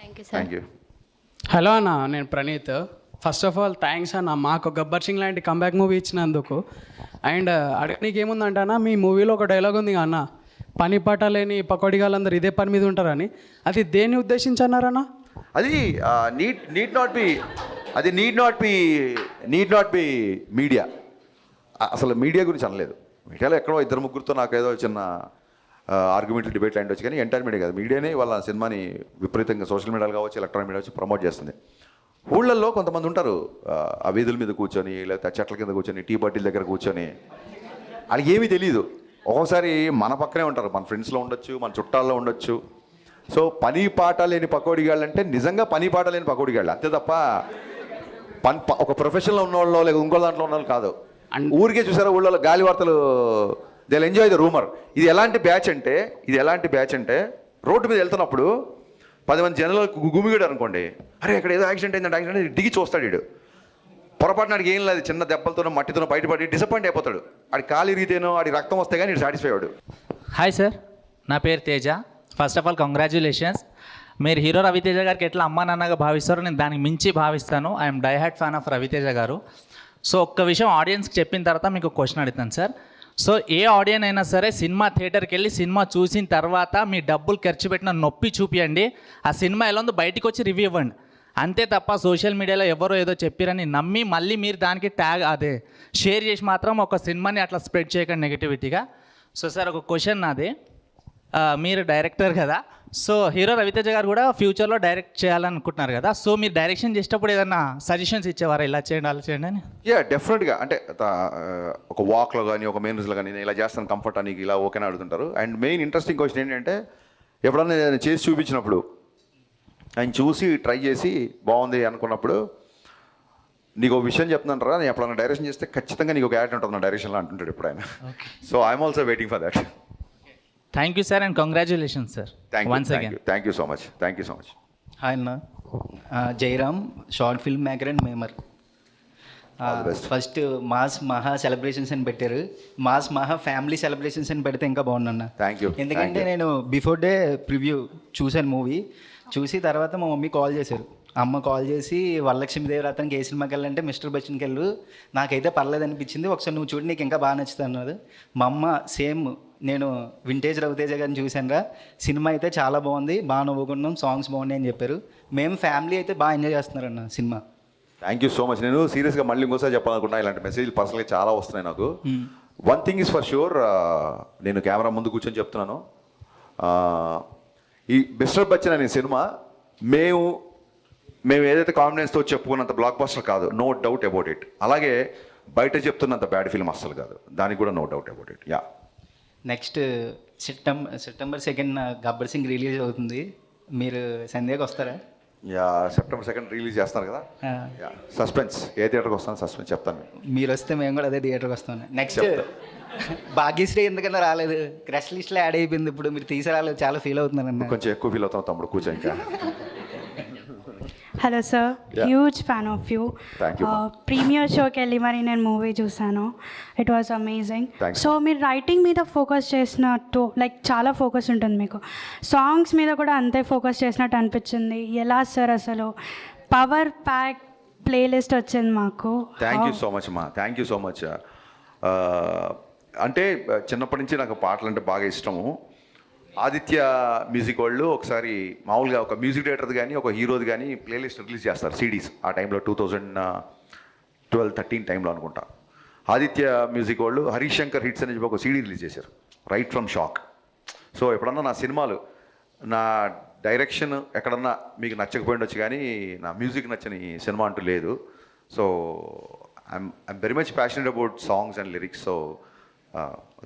Thank you, sir. Thank you. Hello అన్న, నేను Praneeth. First of all thanks అన్న, మాకు గబ్బర్ సింగ్ లాంటి comeback movie ఇచ్చినందుకు. And అడగనీకి ఏముందంటే అన్న, మీ మూవీలో ఒక డైలాగ్ ఉంది అన్న, పని పాట లేని పకోడిగాళ్ళందరూ ఇదే పని మీద ఉంటారని. అది దేన్ని ఉద్దేశించి అన్నారన్న? అది నీడ్ నాట్ బి మీడియా. అసలు మీడియా గురించి అనలేదు. మీడియాలో ఎక్కడో 2-3 నాకు ఏదో చిన్న ఆర్గ్యుమెంట్లు డిబేట్ లాంటి వచ్చి, కానీ ఎంటైర్ మీడియా కాదు, మీడియానే వాళ్ళ సినిమాని విపరీతంగా సోషల్ మీడియాలో కావచ్చు, ఎలక్ట్రానిక్ మీడియా వచ్చి ప్రమోట్ చేస్తుంది. ఊళ్ళల్లో కొంతమంది ఉంటారు ఆ వీధుల మీద కూర్చొని లేకపోతే చెట్ల కింద కూర్చొని టీ బాటిల్ దగ్గర కూర్చొని, వాళ్ళకి ఏమీ తెలియదు. ఒక్కోసారి మన పక్కనే ఉంటారు, మన ఫ్రెండ్స్లో ఉండొచ్చు, మన చుట్టాల్లో ఉండొచ్చు. సో పని పాట లేని పకోడిగాళ్ళు అంటే నిజంగా పని పాట లేని పకోడిగాళ్ళు, అంతే తప్ప ఒక ప్రొఫెషన్లో ఉన్నవాళ్ళు లేదా ఇంకో దాంట్లో ఉన్న వాళ్ళు కాదు. ఊరికే చూసారా ఊళ్ళో గాలి వార్తలు, they will enjoy the rumour. ఇది ఎలాంటి బ్యాచ్ అంటే రోడ్డు మీద వెళ్తున్నప్పుడు 10 మంది జనాలు గుమిగాడు అనుకోండి, అరే ఇక్కడ ఏదో యాక్సిడెంట్ అయిందంటే దిగి చూస్తాడు. వీడు పొరపాటు నాడికి ఏం లేదు, చిన్న దెబ్బలతోనో మట్టితోనో బయటపడి డిసప్పాయింట్ అయిపోతాడు. ఆడి కాలు ఇరిగితేనో ఆడి రక్తం వస్తే కానీ సాటిస్ఫై అవ్వడు. హాయ్ సార్, నా పేరు Teja. First of all congratulations. మీరు హీరో రవితేజ గారికి ఎట్లా అమ్మా నాన్నగా భావిస్తారో నేను దానికి మించి భావిస్తాను. I'm diehard fan of Ravi Teja garu. So ఒక్క విషయం ఆడియన్స్కి చెప్పిన తర్వాత మీకు క్వశ్చన్ అడుగుతాను సార్. సో ఏ ఆడియన్ అయినా సరే సినిమా థియేటర్కి వెళ్ళి సినిమా చూసిన తర్వాత మీ డబ్బులు ఖర్చు పెట్టిన నొప్పి చూపియండి, ఆ సినిమా ఎలా ఉందో బయటికి వచ్చి రివ్యూ ఇవ్వండి. అంతే తప్ప సోషల్ మీడియాలో ఎవరో ఏదో చెప్పారని నమ్మి మళ్ళీ మీరు దానికి షేర్ చేసి మాత్రం ఒక సినిమాని అట్లా స్ప్రెడ్ చేయకండి నెగిటివిటీగా. సో సార్ ఒక క్వశ్చన్ నాది, మీరు డైరెక్టర్ కదా, సో హీరో రవితేజ గారు కూడా ఫ్యూచర్లో డైరెక్ట్ చేయాలనుకుంటున్నారు కదా, సో మీరు డైరెక్షన్ చేసేటప్పుడు ఏదన్నా సజెషన్స్ ఇచ్చేవారా, ఇలా చేయండి అలా చేయండి అని? డెఫినెట్గా. అంటే ఒక వాక్లో కానీ ఒక మెయిన్స్లో కానీ నేను ఇలా చేస్తాను కంఫర్ట్ అని ఇలా ఓకేనా అడుగుతుంటారు. అండ్ మెయిన్ ఇంట్రెస్టింగ్ క్వశ్చన్ ఏంటంటే, ఎప్పుడన్నా నేను చేసి చూపించినప్పుడు ఆయన చూసి ట్రై చేసి బాగుంది అనుకున్నప్పుడు, నీకు ఒక విషయం చెప్తున్నారా, నేను ఎప్పుడన్నా డైరెక్షన్ చేస్తే ఖచ్చితంగా నీకు ఒక యాడ్ ఉంటుంది నా డైరెక్షన్లో అంటుంటాడు ఎప్పుడు ఆయన. So I'm also waiting for that. Thank you sir and congratulations sir. Thank you so much. Hi అన్న, Jairam, short film maker and memer. First mass మహా సెలబ్రేషన్స్ అని పెట్టారు, మాస్ మహా ఫ్యామిలీ సెలబ్రేషన్స్ అని పెడితే ఇంకా బాగుందన్న. Thank you. ఎందుకంటే నేను బిఫోర్ డే ప్రివ్యూ చూశాను మూవీ, చూసి తర్వాత మా మమ్మీ కాల్ చేశారు. అమ్మ కాల్ చేసి వరలక్ష్మీదేవి రాత్రికి ఏ సినిమాకి వెళ్ళాలంటే మిస్టర్ బచ్చన్కి వెళ్ళు, నాకైతే పర్లేదు అనిపించింది, ఒకసారి నువ్వు చూడు నీకు ఇంకా బాగా నచ్చుతుంది అన్నది. మా అమ్మ సేమ్ నేను వింటేజ్ రవితేజ గారిని చూశానురా, సినిమా అయితే చాలా బాగుంది, బాగా నవ్వుకున్నాం, సాంగ్స్ బాగున్నాయి అని చెప్పారు. మేము ఫ్యామిలీ అయితే బాగా ఎంజాయ్ చేస్తున్నారన్న సినిమా. Thank you so much. నేను సీరియస్గా మళ్ళీ ఇంకోసారి చెప్పాలనుకున్నా, ఇలాంటి మెసేజ్లు పర్సనల్గా చాలా వస్తున్నాయి నాకు. One thing is for sure, నేను కెమెరా ముందు కూర్చొని చెప్తున్నాను, ఈ మిస్టర్ బచ్చన్ అనే సినిమా మేము ఏదైతే కాన్ఫిడెన్స్తో చెప్పుకున్నంత బ్లాక్ బస్టర్ కాదు, నో డౌట్ అబౌట్ ఇట్. అలాగే బయట చెప్తున్నంత బ్యాడ్ ఫిల్మ్ అస్సలు కాదు, దానికి కూడా no doubt about it. Yeah, next September 2 Gabbar Singh release అవుతుంది, మీరు సందేహకు వస్తారా? యా, September 2 రిలీజ్ చేస్తున్నారు కదా. Yeah, suspense. ఏ థియేటర్కి వస్తాను సస్పెన్స్ చెప్తాను. మీరు వస్తే మేము కూడా అదే థియేటర్కి వస్తాను. నెక్స్ట్ భాగ్యశ్రీ ఎందుకన్నా రాలేదు, క్రష్ లిస్ట్లో యాడ్ అయిపోయింది, ఇప్పుడు మీరు తీసి రాలేదు, చాలా ఫీల్ అవుతున్నారన్న. కొంచెం ఎక్కువ ఫీల్ అవుతాం తమ్ముడు, కూర్చో. ఇంకా hello sir, Yeah. Huge fan of you. Thank you, ma'am. Premiere షోకి వెళ్ళి మరి నేను మూవీ చూసాను. It was amazing. Thanks. So మీరు రైటింగ్ మీద ఫోకస్ చేసినట్టు, లైక్ చాలా ఫోకస్ ఉంటుంది మీకు. సాంగ్స్ మీద కూడా అంతే ఫోకస్ చేసినట్టు అనిపించింది. ఎలా సార్ అసలు పవర్ ప్యాక్ ప్లేలిస్ట్ వచ్చింది మాకు. థ్యాంక్ యూ సో మచ్ అమ్మా, థ్యాంక్ యూ సో మచ్. అంటే చిన్నప్పటి నుంచి నాకు పాటలు అంటే బాగా ఇష్టము. ఆదిత్య మ్యూజిక్ వాళ్ళు ఒకసారి మామూలుగా ఒక మ్యూజిక్ డైరెక్టర్ది కానీ ఒక హీరోది కానీ ప్లేలిస్ట్ రిలీజ్ చేస్తారు, సిడీస్. ఆ టైంలో 2012-13 టైంలో అనుకుంటా. ఆదిత్య మ్యూజిక్ వాళ్ళు హరీష్ శంకర్ హిట్స్ అని చెప్పి ఒక సీడీ రిలీజ్ చేశారు, రైట్ ఫ్రమ్ షాక్. సో ఎప్పుడన్నా నా సినిమాలు, నా డైరెక్షన్ ఎక్కడన్నా మీకు నచ్చకపోయిండొచ్చు కానీ నా మ్యూజిక్ నచ్చని సినిమా అంటూ లేదు. So I'm very much passionate about songs and lyrics. So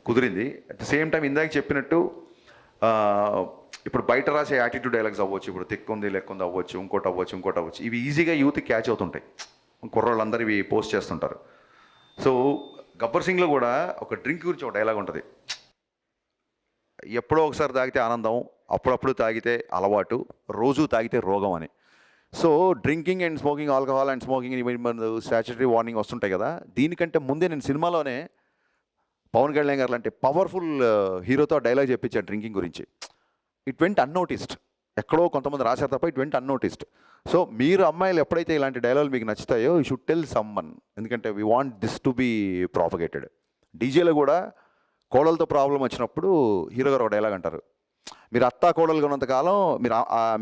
కుదిరింది. అట్ ద సేమ్ టైం ఇందాక చెప్పినట్టు ఇప్పుడు బయట రాసే యాటిట్యూడ్ డైలాగ్స్ అవ్వచ్చు, ఇప్పుడు తిక్కుంది లెక్కుంది అవ్వచ్చు, ఇంకోటి అవ్వచ్చు, ఇవి ఈజీగా యూత్ క్యాచ్ అవుతుంటాయి. కుర్రోళ్ళందరూ ఇవి పోస్ట్ చేస్తుంటారు. సో గబ్బర్ సింగ్లో కూడా ఒక డ్రింక్ గురించి ఒక డైలాగ్ ఉంటుంది, ఎప్పుడో ఒకసారి తాగితే ఆనందం, అప్పుడప్పుడు తాగితే అలవాటు, రోజు తాగితే రోగం అని. So drinking and smoking, alcohol and smoking statutory warning వస్తుంటాయి కదా. దీనికంటే ముందే నేను సినిమాలోనే పవన్ కళ్యాణ్ గారు లాంటి పవర్ఫుల్ హీరోతో డైలాగ్ చెప్పించాడు డ్రింకింగ్ గురించి. It went unnoticed. ఎక్కడో కొంతమంది రాశారు తప్ప ఇట్ వెంట్ అన్నోటిస్డ్. సో మీరు అమ్మాయిలు ఎప్పుడైతే ఇలాంటి డైలాగులు మీకు నచ్చుతాయో యూ షుడ్ టెల్ సమ్మన్, ఎందుకంటే we want this to be propagated. డీజేలో కూడా కోడలతో ప్రాబ్లం వచ్చినప్పుడు హీరో గారు ఒక డైలాగ్ అంటారు, మీరు అత్తా కోడలుగా ఉన్నంతకాలం,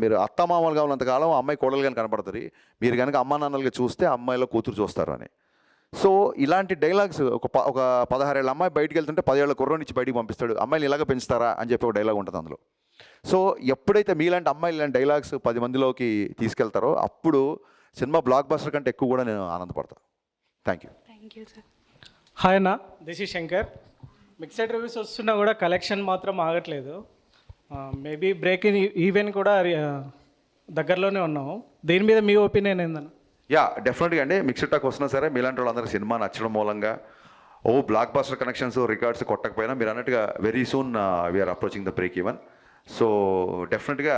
మీరు అత్తా మామలుగా ఉన్నంతకాలం అమ్మాయి కోడలుగా కనపడుతుంది, మీరు కనుక అమ్మా నాన్నలుగా చూస్తే అమ్మాయిలో కూతురు చూస్తారు అని. సో ఇలాంటి డైలాగ్స్ ఒక 16 ఏళ్ళ అమ్మాయి బయటికి వెళ్తుంటే 10 ఏళ్ళ కుర్రోని నుంచి బయటికి పంపిస్తాడు, అమ్మాయిలు ఇలాగ పెంచుతారా అని చెప్పి ఒక డైలాగ్ ఉంటుంది అందులో. సో ఎప్పుడైతే మీలాంటి అమ్మాయిలు ఇలాంటి డైలాగ్స్ 10 మందిలోకి తీసుకెళ్తారో అప్పుడు సినిమా బ్లాక్ బస్టర్ కంటే ఎక్కువ కూడా నేను ఆనందపడతాను. Thank you. Thank you sir. Hi అన్న, this is Shankar. Mixed reviews వస్తున్నా కూడా కలెక్షన్ మాత్రం ఆగట్లేదు. మేబీ బ్రేక్ ఈవెన్ కూడా దగ్గరలోనే ఉన్నాము. దీని మీద మీ ఒపీనియన్ ఏందన్న? యా, డెఫినెట్గా అండి. మిక్స్డ్ టాక్ వస్తున్నా సరే మీలాంటి వాళ్ళందరికీ సినిమా నచ్చడం మూలంగా బ్లాక్ బస్టర్ కనెక్షన్స్ రికార్డ్స్ కొట్టకపోయినా మీరు అన్నట్టుగా very soon we are approaching the break even. So డెఫినెట్గా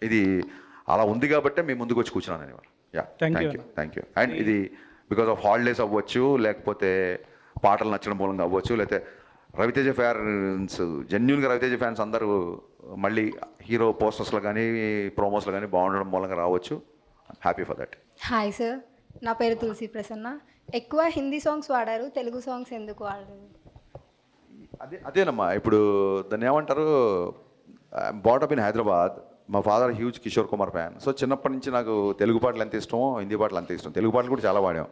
ఇది అలా ఉంది కాబట్టే మేము ముందుకు వచ్చి కూర్చున్నాను ఇవాళ. Yeah, thank you. అండ్ ఇది బికాస్ ఆఫ్ హాలిడేస్ అవ్వచ్చు, లేకపోతే పాటలు నచ్చడం మూలంగా అవ్వచ్చు, లేకపోతే రవితేజ ఫ్యాన్స్, జెన్యున్గా రవితేజ ఫ్యాన్స్ అందరూ మళ్ళీ హీరో పోస్టర్స్లో కానీ ప్రోమోస్లో కానీ బాగుండడం మూలంగా రావచ్చు. Happy for that. Hi sir, నా పేరు తులసి ప్రసన్న. ఎక్కువ హిందీ సాంగ్స్ వాడారు, తెలుగు సాంగ్స్ ఎందుకు వాడలేదు? అదేనమ్మా, ఇప్పుడు దాన్ని ఏమంటారు, బాటప్ ఇన్ హైదరాబాద్. మా father huge Kishore Kumar fan. So చిన్నప్పటి నుంచి నాకు తెలుగు పాటలు ఎంత ఇష్టమో హిందీ పాటలు అంత ఇష్టం. తెలుగు పాటలు కూడా చాలా పాడాం.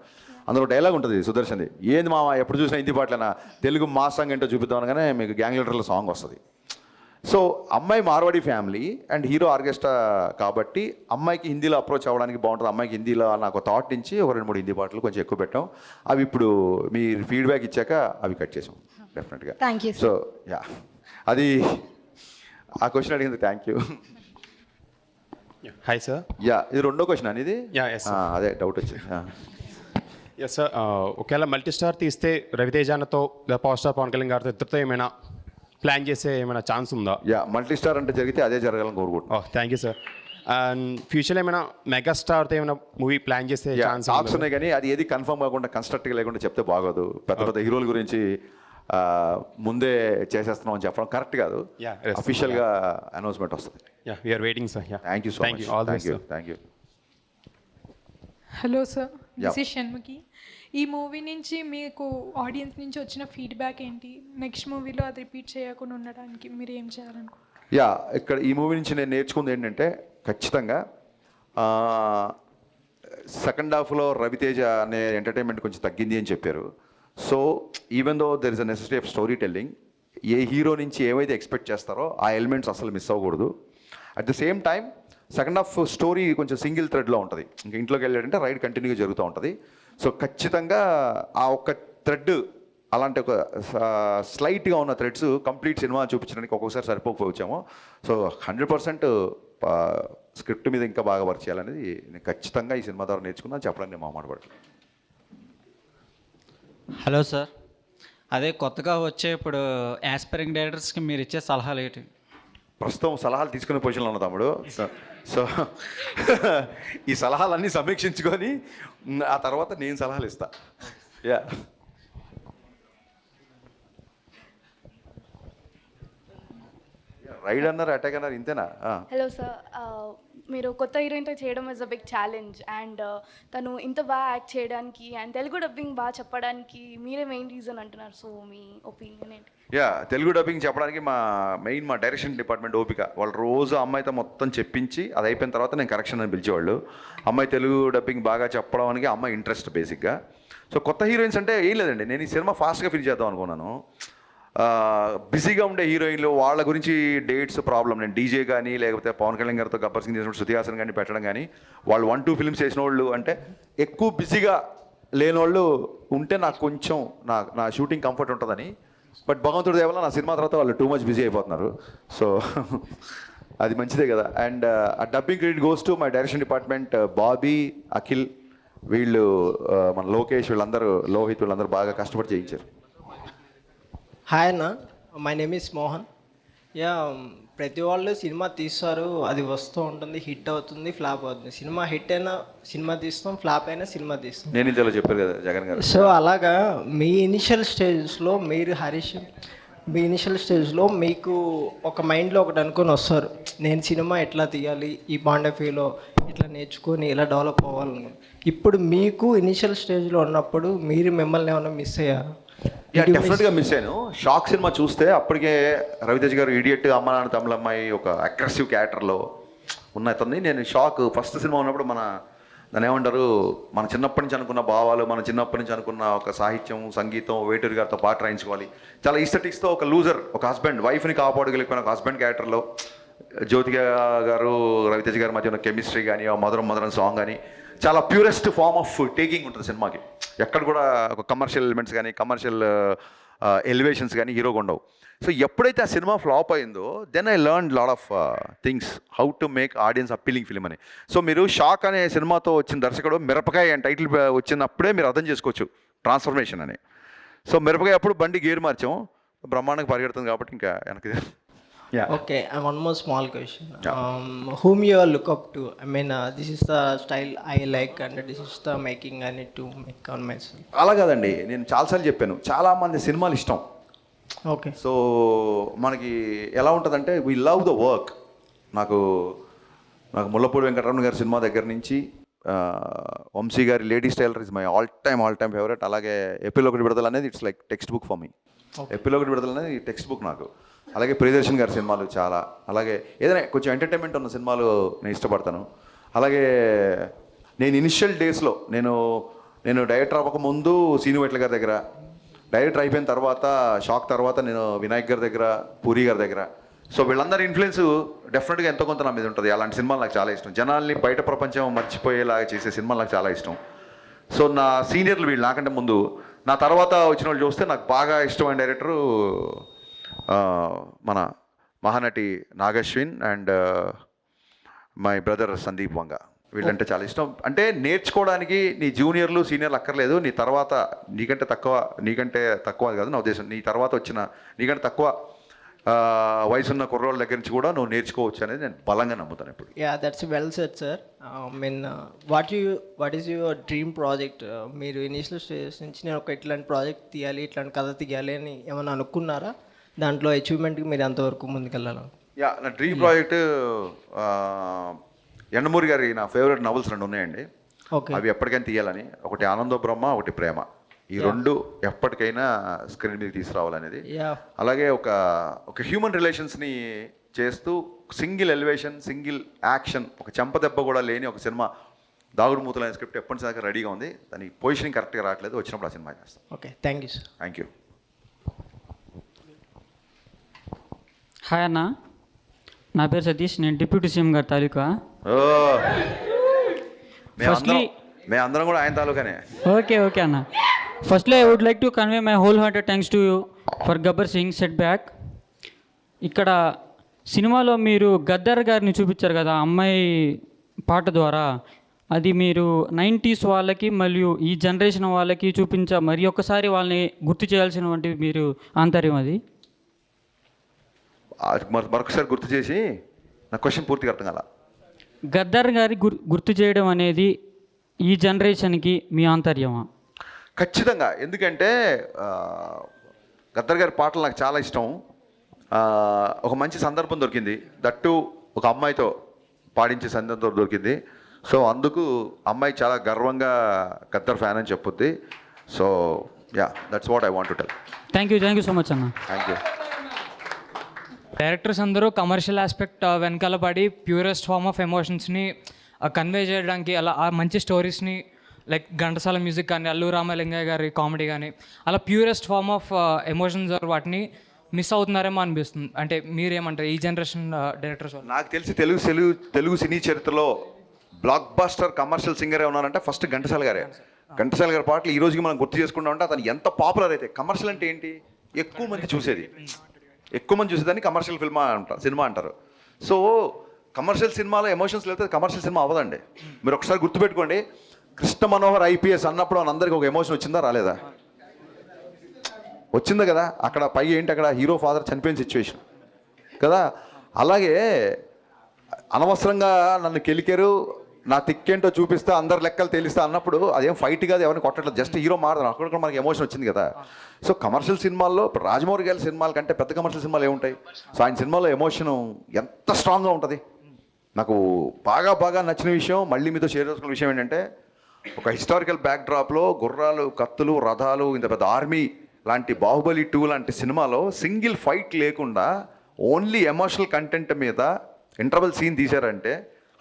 అందులో డైలాగ్ ఉంటుంది సుదర్శన్ది, ఏంది మామ ఎప్పుడు చూసినా హిందీ పాటలేనా, తెలుగు మా సాంగ్ ఏంటో చూపిద్దాం అనగానే మీకు గ్యాంగ్ లీడర్ల సాంగ్ వస్తుంది. సో అమ్మాయి Marwari family and hero orchestra కాబట్టి అమ్మాయికి హిందీలో అప్రోచ్ అవ్వడానికి బాగుంటుంది. అమ్మాయికి హిందీలో నాకు థాట్ నుంచి ఒక 2-3 హిందీ పాటలు కొంచెం ఎక్కువ పెట్టాం. అవి ఇప్పుడు మీరు ఫీడ్బ్యాక్ ఇచ్చాక అవి కట్ చేసాం డెఫినెట్గా. Thank you. సో యా, అది ఆ క్వశ్చన్ అడిగింది. Thank you. Hi sir. Yeah, ఇది రెండో క్వశ్చన్ అనేది. అదే డౌట్ వచ్చింది. ఎస్ సార్, ఒకవేళ మల్టీ స్టార్ తీస్తే రవితేజానతో పవర్ స్టార్ పవన్ కళ్యాణ్ గారితో ఇద్దరితో ఏమైనా ప్లాన్ చేసే ఏమైనా ఛాన్స్ ఉందా? యా, మల్టీ స్టార్ అంటే జరిగితే అదే జరగాలని కోరుకుంటున్నాను. Thank you sir. అండ్ ఫ్యూచర్లో ఏమైనా మెగాస్టార్తో ఏమైనా మూవీ ప్లాన్ చేసే ఛాన్స్ టాక్స్ ఉన్నాయి కానీ అది ఏది కన్ఫర్మ్ కాకుండా కన్స్ట్రక్ట్గా లేకుండా చెప్తే బాగోదు. పెద్ద పెద్ద హీరోల గురించి ముందే చేసేస్తున్నాం అని చెప్పడం కరెక్ట్ కాదు. అఫీషియల్గా అనౌన్స్మెంట్ వస్తుంది. Yeah, we are waiting sir. Thank you so much. Thank you. Hello sir, this is Shanmukhi. ఈ మూవీ నుంచి మీకు ఆడియన్స్ నుంచి వచ్చిన ఫీడ్బ్యాక్ ఏంటి? నెక్స్ట్ మూవీలో అది రిపీట్ చేయకుండా ఉండడానికి మీరు ఏం చేయాలనుకుంటున్నారు? యా, ఇక్కడ ఈ మూవీ నుంచి నేను నేర్చుకుంది ఏంటంటే ఖచ్చితంగా సెకండ్ హాఫ్లో రవితేజ అనే ఎంటర్టైన్మెంట్ కొంచెం తగ్గింది అని చెప్పారు. So even though there is a necessity of story telling, A hero నుంచి ఏమైతే ఎక్స్పెక్ట్ చేస్తారో ఆ ఎలిమెంట్స్ అసలు మిస్ అవ్వకూడదు. At the same time second half story కొంచెం సింగిల్ థ్రెడ్లో ఉంటుంది. ఇంకా ఇంట్లోకి వెళ్ళాడంటే రైడ్ కంటిన్యూగా జరుగుతూ ఉంటుంది. సో ఖచ్చితంగా ఆ ఒక్క థ్రెడ్, అలాంటి ఒక స్లైట్గా ఉన్న థ్రెడ్స్ కంప్లీట్ సినిమా చూపించడానికి ఒక్కొక్కసారి సరిపోకపోవచ్చాము. సో 100% స్క్రిప్ట్ మీద ఇంకా బాగా వర్క్ చేయాలనేది నేను ఖచ్చితంగా ఈ సినిమా ద్వారా నేర్చుకున్నాను చెప్పడానికి నేను మాట్లాడబడతాను. హలో సార్, అదే కొత్తగా వచ్చే ఇప్పుడు యాస్పైరింగ్ డైరెక్టర్స్కి మీరు ఇచ్చే సలహాలు ఏంటి? ప్రస్తుతం సలహాలు తీసుకునే పొజిషన్లో ఉన్న తమ్ముడు. సో ఈ సలహాలన్నీ సమీక్షించుకొని ఆ తర్వాత నేను సలహాలు ఇస్తా. యా రైడ్ అన్నారు, అటాక్ అన్నారు, ఇంతేనా? హలో సార్, మీరు కొత్త హీరోయిన్తో చేయడం is a big challenge and తను ఇంత బాగా యాక్ట్ చేయడానికి అండ్ తెలుగు డబ్బింగ్ బాగా చెప్పడానికి మీరే మెయిన్ రీజన్ అంటున్నారు. సో మీ ఒపీనియన్ ఏంటి? యా తెలుగు డబ్బింగ్ చెప్పడానికి మా డైరెక్షన్ డిపార్ట్మెంట్ ఓపిక. వాళ్ళు రోజు అమ్మాయితో మొత్తం చెప్పించి అది అయిపోయిన తర్వాత నేను కరెక్షన్ అని పిలిచేవాళ్ళు. అమ్మాయి తెలుగు డబ్బింగ్ బాగా చెప్పడానికి అమ్మాయి ఇంట్రెస్ట్ బేసిక్గా. సో కొత్త హీరోయిన్స్ అంటే ఏం లేదండి, నేను ఈ సినిమా ఫాస్ట్గా ఫిల్ చేద్దాం అనుకున్నాను. బిజీగా ఉండే హీరోయిన్లు వాళ్ళ గురించి డేట్స్ ప్రాబ్లం. నేను డీజే కానీ లేకపోతే పవన్ కళ్యాణ్ గారితో గబ్బర్ సింగ్ చేసినప్పుడు శృతి హాసన్ కానీ పెట్టడం కానీ వాళ్ళు 1-2 ఫిల్మ్స్ చేసిన వాళ్ళు అంటే ఎక్కువ బిజీగా లేని వాళ్ళు ఉంటే నాకు కొంచెం నా షూటింగ్ కంఫర్ట్ ఉంటుందని. బట్ భగవంతుడి దయ వల్ల నా సినిమా తర్వాత వాళ్ళు టూ మచ్ బిజీ అయిపోతున్నారు. సో అది మంచిదే కదా. అండ్ ఆ dubbing credit goes to my direction department, Bobby, Akhil, వీళ్ళు మన లోకేష్, వీళ్ళందరూ, లోహిత్, వీళ్ళందరూ బాగా కష్టపడి చేయించారు. హాయ్ అన్న, my name is Mohan. Yeah ప్రతి వాళ్ళు సినిమా తీస్తారు, అది వస్తూ ఉంటుంది, హిట్ అవుతుంది, ఫ్లాప్ అవుతుంది. సినిమా హిట్ అయినా సినిమా తీస్తాం, ఫ్లాప్ అయినా సినిమా తీస్తాం. నేను ఇంతలో చెప్పారు కదా జగన్ గారు. సో అలాగా మీ ఇనిషియల్ స్టేజ్లో మీరు హరీష్, మీ ఇనిషియల్ స్టేజ్లో మీకు ఒక మైండ్లో ఒకటి అనుకొని వస్తారు, నేను సినిమా ఎట్లా తీయాలి, ఈ పాయింట్ ఆఫ్ వ్యూలో ఇట్లా నేర్చుకొని ఇలా డెవలప్ అవ్వాలను. ఇప్పుడు మీకు ఇనిషియల్ స్టేజ్లో ఉన్నప్పుడు మీరు మిమ్మల్ని ఏమైనా మిస్ అయ్యారు? డెఫినెట్గా మిస్ అయ్యాను. షాక్ సినిమా చూస్తే అప్పటికే రవితేజ్ గారు ఇడియట్, అమ్మ నాన్న తమిళ అమ్మాయి ఒక అగ్రెసివ్ క్యారెక్టర్లో ఉన్న అతన్ని నేను షాక్. ఫస్ట్ సినిమా ఉన్నప్పుడు దాన్ని ఏమంటారు, మన చిన్నప్పటి నుంచి అనుకున్న భావాలు, మన చిన్నప్పటి నుంచి అనుకున్న ఒక సాహిత్యం, సంగీతం, వేటూరి గారితో పాట రాయించుకోవాలి, చాలా ఈస్థెటిక్స్తో ఒక లూజర్, ఒక హస్బెండ్, వైఫ్ని కాపాడగలిగిపోయిన ఒక హస్బెండ్ క్యారెక్టర్లో జ్యోతిక గారు రవితేజ్ గారి మధ్య ఉన్న కెమిస్ట్రీ కానీ, ఆ మధురం మధురం సాంగ్ కానీ చాలా ప్యూరెస్ట్ ఫార్మ్ ఆఫ్ టేకింగ్ ఉంటుంది సినిమాకి. ఎక్కడ కూడా ఒక కమర్షియల్ ఎలిమెంట్స్ కానీ, కమర్షియల్ ఎలివేషన్స్ కానీ హీరోగా ఉండవు. సో ఎప్పుడైతే ఆ సినిమా ఫ్లాప్ అయిందో then I learn lot of things, how to make audience appealing film అని. సో మీరు షాక్ అనే సినిమాతో వచ్చిన దర్శకుడు మిరపకాయ అని టైటిల్ వచ్చినప్పుడే మీరు అర్థం చేసుకోవచ్చు ట్రాన్స్ఫర్మేషన్ అని. సో మిరపకాయ అప్పుడు బండి గేర్ మార్చాం, బ్రహ్మాండంగా పరిగెడుతుంది కాబట్టి ఇంకా వెనక్కి. Okay, and one more small question. Whom you all look up to? I mean, this is the style I like and this is the making I need to make on myself. అలా కాదండి, నేను చాలాసార్లు చెప్పాను, చాలామంది సినిమాలు ఇష్టం. Okay. So మనకి ఎలా ఉంటుందంటే వీ లవ్ ద వర్క్. నాకు ముల్లపూడి వెంకటరమణ గారి సినిమా దగ్గర నుంచి వంశీ గారి ladies tailor is my all time favourite. అలాగే ఎపిలోకి విడుదల అనేది it's like text book for me. ఎపిలోకి విడుదల అనేది టెక్స్ట్ బుక్ నాకు. అలాగే ప్రియదర్శన్ గారి సినిమాలు చాలా, అలాగే ఏదైనా కొంచెం ఎంటర్టైన్మెంట్ ఉన్న సినిమాలు నేను ఇష్టపడతాను. అలాగే నేను ఇనిషియల్ డేస్లో నేను డైరెక్టర్ అవ్వకముందు సీను వెట్ల గారి దగ్గర, డైరెక్టర్ అయిపోయిన తర్వాత షాక్ తర్వాత నేను వినాయక్ గారి దగ్గర, పూరి గారి దగ్గర. సో వీళ్ళందరి ఇన్ఫ్లుయెన్స్ డెఫినెట్గా ఎంతో కొంత నా మీద ఉంటుంది. అలాంటి సినిమాలు నాకు చాలా ఇష్టం. జనాల్ని బయట ప్రపంచం మర్చిపోయేలాగా చేసే సినిమాలు నాకు చాలా ఇష్టం. సో నా సీనియర్లు వీళ్ళు నాకంటే ముందు, నా తర్వాత వచ్చిన వాళ్ళు చూస్తే నాకు బాగా ఇష్టమైన డైరెక్టరు మన Mahanati Nagashwin and my brother Sandeep Vanga. వీళ్ళంటే చాలా ఇష్టం. అంటే నేర్చుకోవడానికి నీ జూనియర్లు సీనియర్లు అక్కర్లేదు, నీ తర్వాత నీకంటే తక్కువ కాదు నా ఉద్దేశం, నీ తర్వాత వచ్చిన నీకంటే తక్కువ వయసున్న కుర్రోళ్ళ దగ్గర నుంచి కూడా నువ్వు నేర్చుకోవచ్చు అనేది నేను బలంగా నమ్ముతాను ఇప్పుడు. Yeah that's well said sir. Mean what is your dream project? మీరు ఇనిషియల్ స్టేజ్ నుంచి నేను ఒక ఇట్లాంటి ప్రాజెక్ట్ తీయాలి, ఇట్లాంటి కథ తీయాలి అని ఏమైనా అనుకున్నారా? దాంట్లో అచీవ్మెంట్కి మీరు ఎంతవరకు ముందుకెళ్ళాలి? యా నా డ్రీమ్ ప్రాజెక్ట్ ఎండమూరి గారి నా ఫేవరెట్ నవల్స్ 2 ఉన్నాయండి. అవి ఎప్పటికైనా తీయాలని. ఒకటి ఆనందో బ్రహ్మ, ఒకటి ప్రేమ. ఈ 2 ఎప్పటికైనా స్క్రీన్ మీద తీసుకురావాలనేది. అలాగే ఒక హ్యూమన్ రిలేషన్స్ని చేస్తూ సింగిల్ ఎలివేషన్, సింగిల్ యాక్షన్, ఒక చెంపదెబ్బ కూడా లేని ఒక సినిమా దాగుడు మూతలైన స్క్రిప్ట్ ఎప్పటిదాకా రెడీగా ఉంది. దాని పొజిషనింగ్ కరెక్ట్గా రావట్లేదు, వచ్చినప్పుడు ఆ సినిమా చేస్తాం. Okay, thank you sir. Thank you. Hi అన్న, నా పేరు సతీష్, నేను డిప్యూటీ సీఎం గారి తాలూకా. మేమందరం కూడా ఆయన తాలూకానే. ఓకే అన్న. Firstly I would like to convey my wholehearted thanks to you for Gabbar Singh set back. ఇక్కడ సినిమాలో మీరు గద్దర్ గారిని చూపించారు కదా అమ్మాయి పాట ద్వారా, అది మీరు 90s వాళ్ళకి మరియు ఈ జనరేషన్ వాళ్ళకి మరి ఒక్కసారి వాళ్ళని గుర్తు చేయాల్సినటువంటి మీరు ఆంతర్యం అది. మరొకసారి గుర్తు చేసి నా క్వశ్చన్ పూర్తిగా అర్థం కాల. గద్దర్ గారి గుర్తు చేయడం అనేది ఈ జనరేషన్కి మీ ఆంతర్యమా? ఖచ్చితంగా. ఎందుకంటే గద్దర్ గారి పాటలు నాకు చాలా ఇష్టం. ఒక మంచి సందర్భం దొరికింది, దట్టు ఒక అమ్మాయితో పాడించే సందర్భం దొరికింది. సో అందుకు అమ్మాయి చాలా గర్వంగా గద్దర్ ఫ్యాన్ అని చెప్పుద్ది. So yeah, that's what I want to tell. Thank you so much అన్న. Thank you. డైరెక్టర్స్ అందరూ కమర్షియల్ ఆస్పెక్ట్ వెనకాల పడి ప్యూరెస్ట్ ఫార్మ్ ఆఫ్ ఎమోషన్స్ని కన్వే చేయడానికి, అలా ఆ మంచి స్టోరీస్ని లైక్ ఘంటసాల మ్యూజిక్ కానీ, అల్లు రామలింగయ్య గారి కామెడీ కానీ, అలా ప్యూరెస్ట్ ఫార్మ్ ఆఫ్ ఎమోషన్స్ వాటిని మిస్ అవుతున్నారేమో అనిపిస్తుంది. అంటే మీరేమంటారు ఈ జనరేషన్ డైరెక్టర్స్? నాకు తెలిసి తెలుగు సినీ చరిత్రలో బ్లాక్ బాస్టర్ కమర్షియల్ సింగర్ ఉన్నారంటే ఫస్ట్ ఘంటసాల గారే. ఘంటసాల గారి పాటలు ఈ రోజుకి మనం గుర్తు చేసుకుంటా ఉంటే అతను ఎంత పాపులర్ అయితే. కమర్షియల్ అంటే ఏంటి? ఎక్కువ మంది చూసేదాన్ని కమర్షియల్ సినిమా అంటారు. సో కమర్షియల్ సినిమాలో ఎమోషన్స్ లేకపోతే కమర్షియల్ సినిమా అవ్వదండి. మీరు ఒకసారి గుర్తుపెట్టుకోండి, కృష్ణ మనోహర్ ఐపీఎస్ అన్నప్పుడు అందరికీ ఒక ఎమోషన్ వచ్చిందా రాలేదా? వచ్చిందా కదా. అక్కడ పై ఏంటి, అక్కడ హీరో ఫాదర్ చనిపోయిన సిచ్యువేషన్ కదా. అలాగే అనవసరంగా నన్ను కెలికారు, నా తిక్కేంటో చూపిస్తా, అందరు లెక్కలు తేలిస్తా అన్నప్పుడు అదేం ఫైట్ కాదు, ఎవరిని కొట్టట్లేదు, జస్ట్ హీరో మారదు. అక్కడ కూడా మనకి ఎమోషన్ వచ్చింది కదా. సో కమర్షియల్ సినిమాల్లో ఇప్పుడు రాజమౌళి గారి సినిమాల కంటే పెద్ద కమర్షియల్ సినిమాలు ఏముంటాయి? సో ఆయన సినిమాలో ఎమోషన్ ఎంత స్ట్రాంగ్గా ఉంటుంది. నాకు బాగా నచ్చిన విషయం, మళ్ళీ మీతో షేర్ చేసుకున్న విషయం ఏంటంటే, ఒక హిస్టారికల్ బ్యాక్డ్రాప్లో గుర్రాలు, కత్తులు, రథాలు, ఇంత పెద్ద ఆర్మీ లాంటి బాహుబలి 2 లాంటి సినిమాలో సింగిల్ ఫైట్ లేకుండా ఓన్లీ ఎమోషనల్ కంటెంట్ మీద ఇంటర్వెల్ సీన్ తీశారంటే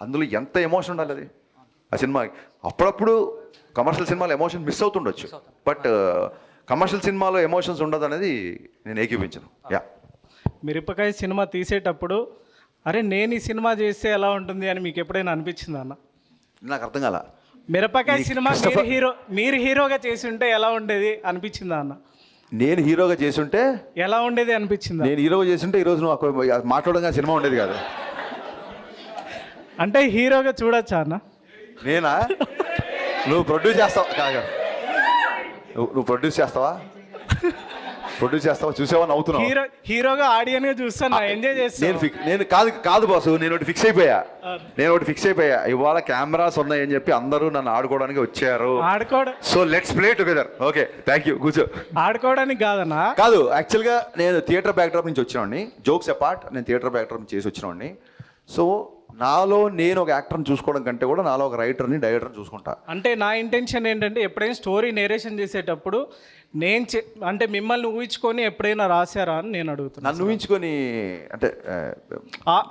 అందులో ఎంత ఎమోషన్ ఉండాలి అది ఆ సినిమాకి. అప్పుడప్పుడు కమర్షియల్ సినిమాలో ఎమోషన్ మిస్ అవుతుండొచ్చు, బట్ కమర్షియల్ సినిమాలో ఎమోషన్స్ ఉండదు అనేది నేను ఏకీపించను. యా, మిరపకాయ సినిమా తీసేటప్పుడు అరే నేను ఈ సినిమా చేస్తే ఎలా ఉంటుంది అని మీకు ఎప్పుడైనా అనిపించిందా అన్న? నాకు అర్థం కాల. మిరపకాయ సినిమా మీరు హీరోగా చేసి ఉంటే ఎలా ఉండేది అనిపించిందా అన్న? నేను హీరోగా చేసుంటే ఎలా ఉండేది అనిపించిందా? నేను హీరోగా చేస్తుంటే ఈరోజు నువ్వు మాట్లాడగా సినిమా ఉండేది కాదు. అంటే హీరోగా చూడొచ్చా అన్న? నేనా? నువ్వు ప్రొడ్యూస్ చేస్తావా? కాగా నువ్వు ప్రొడ్యూస్ చేస్తావా? చూసావా? నవ్వుతున్నావు. హీరోగా ఆడియన్గా చూస్తాను, ఎంజాయ్ చేస్తాను. నేను కాదు బాసు, నేను ఒకటి ఫిక్స్ అయిపోయా. ఇవాళ కెమెరాస్ ఉన్నాయని చెప్పి అందరూ నన్ను ఆడుకోవడానికి వచ్చారు. So let's play together. Okay, thank you. కూర్చో. ఆడుకోవడానికి కాదన్నా? కాదు, యాక్చువల్గా నేను థియేటర్ బ్యాక్డ్రాప్ నుంచి వచ్చినవాడిని. జోక్స్ అపార్ట్, నేను థియేటర్ బ్యాక్డ్రాప్ నుంచి చేసి వచ్చినవాడిని. సో నాలో నేను ఒక యాక్టర్ని చూసుకోవడం కంటే కూడా నాలో ఒక రైటర్ని, డైరెక్టర్ని చూసుకుంటా. అంటే నా ఇంటెన్షన్ ఏంటంటే, ఎప్పుడైనా స్టోరీ నేరేషన్ చేసేటప్పుడు అంటే మిమ్మల్ని ఊహించుకొని ఎప్పుడైనా రాశారా అని నేను అడుగుతున్నాను. నన్ను ఊహించుకొని అంటే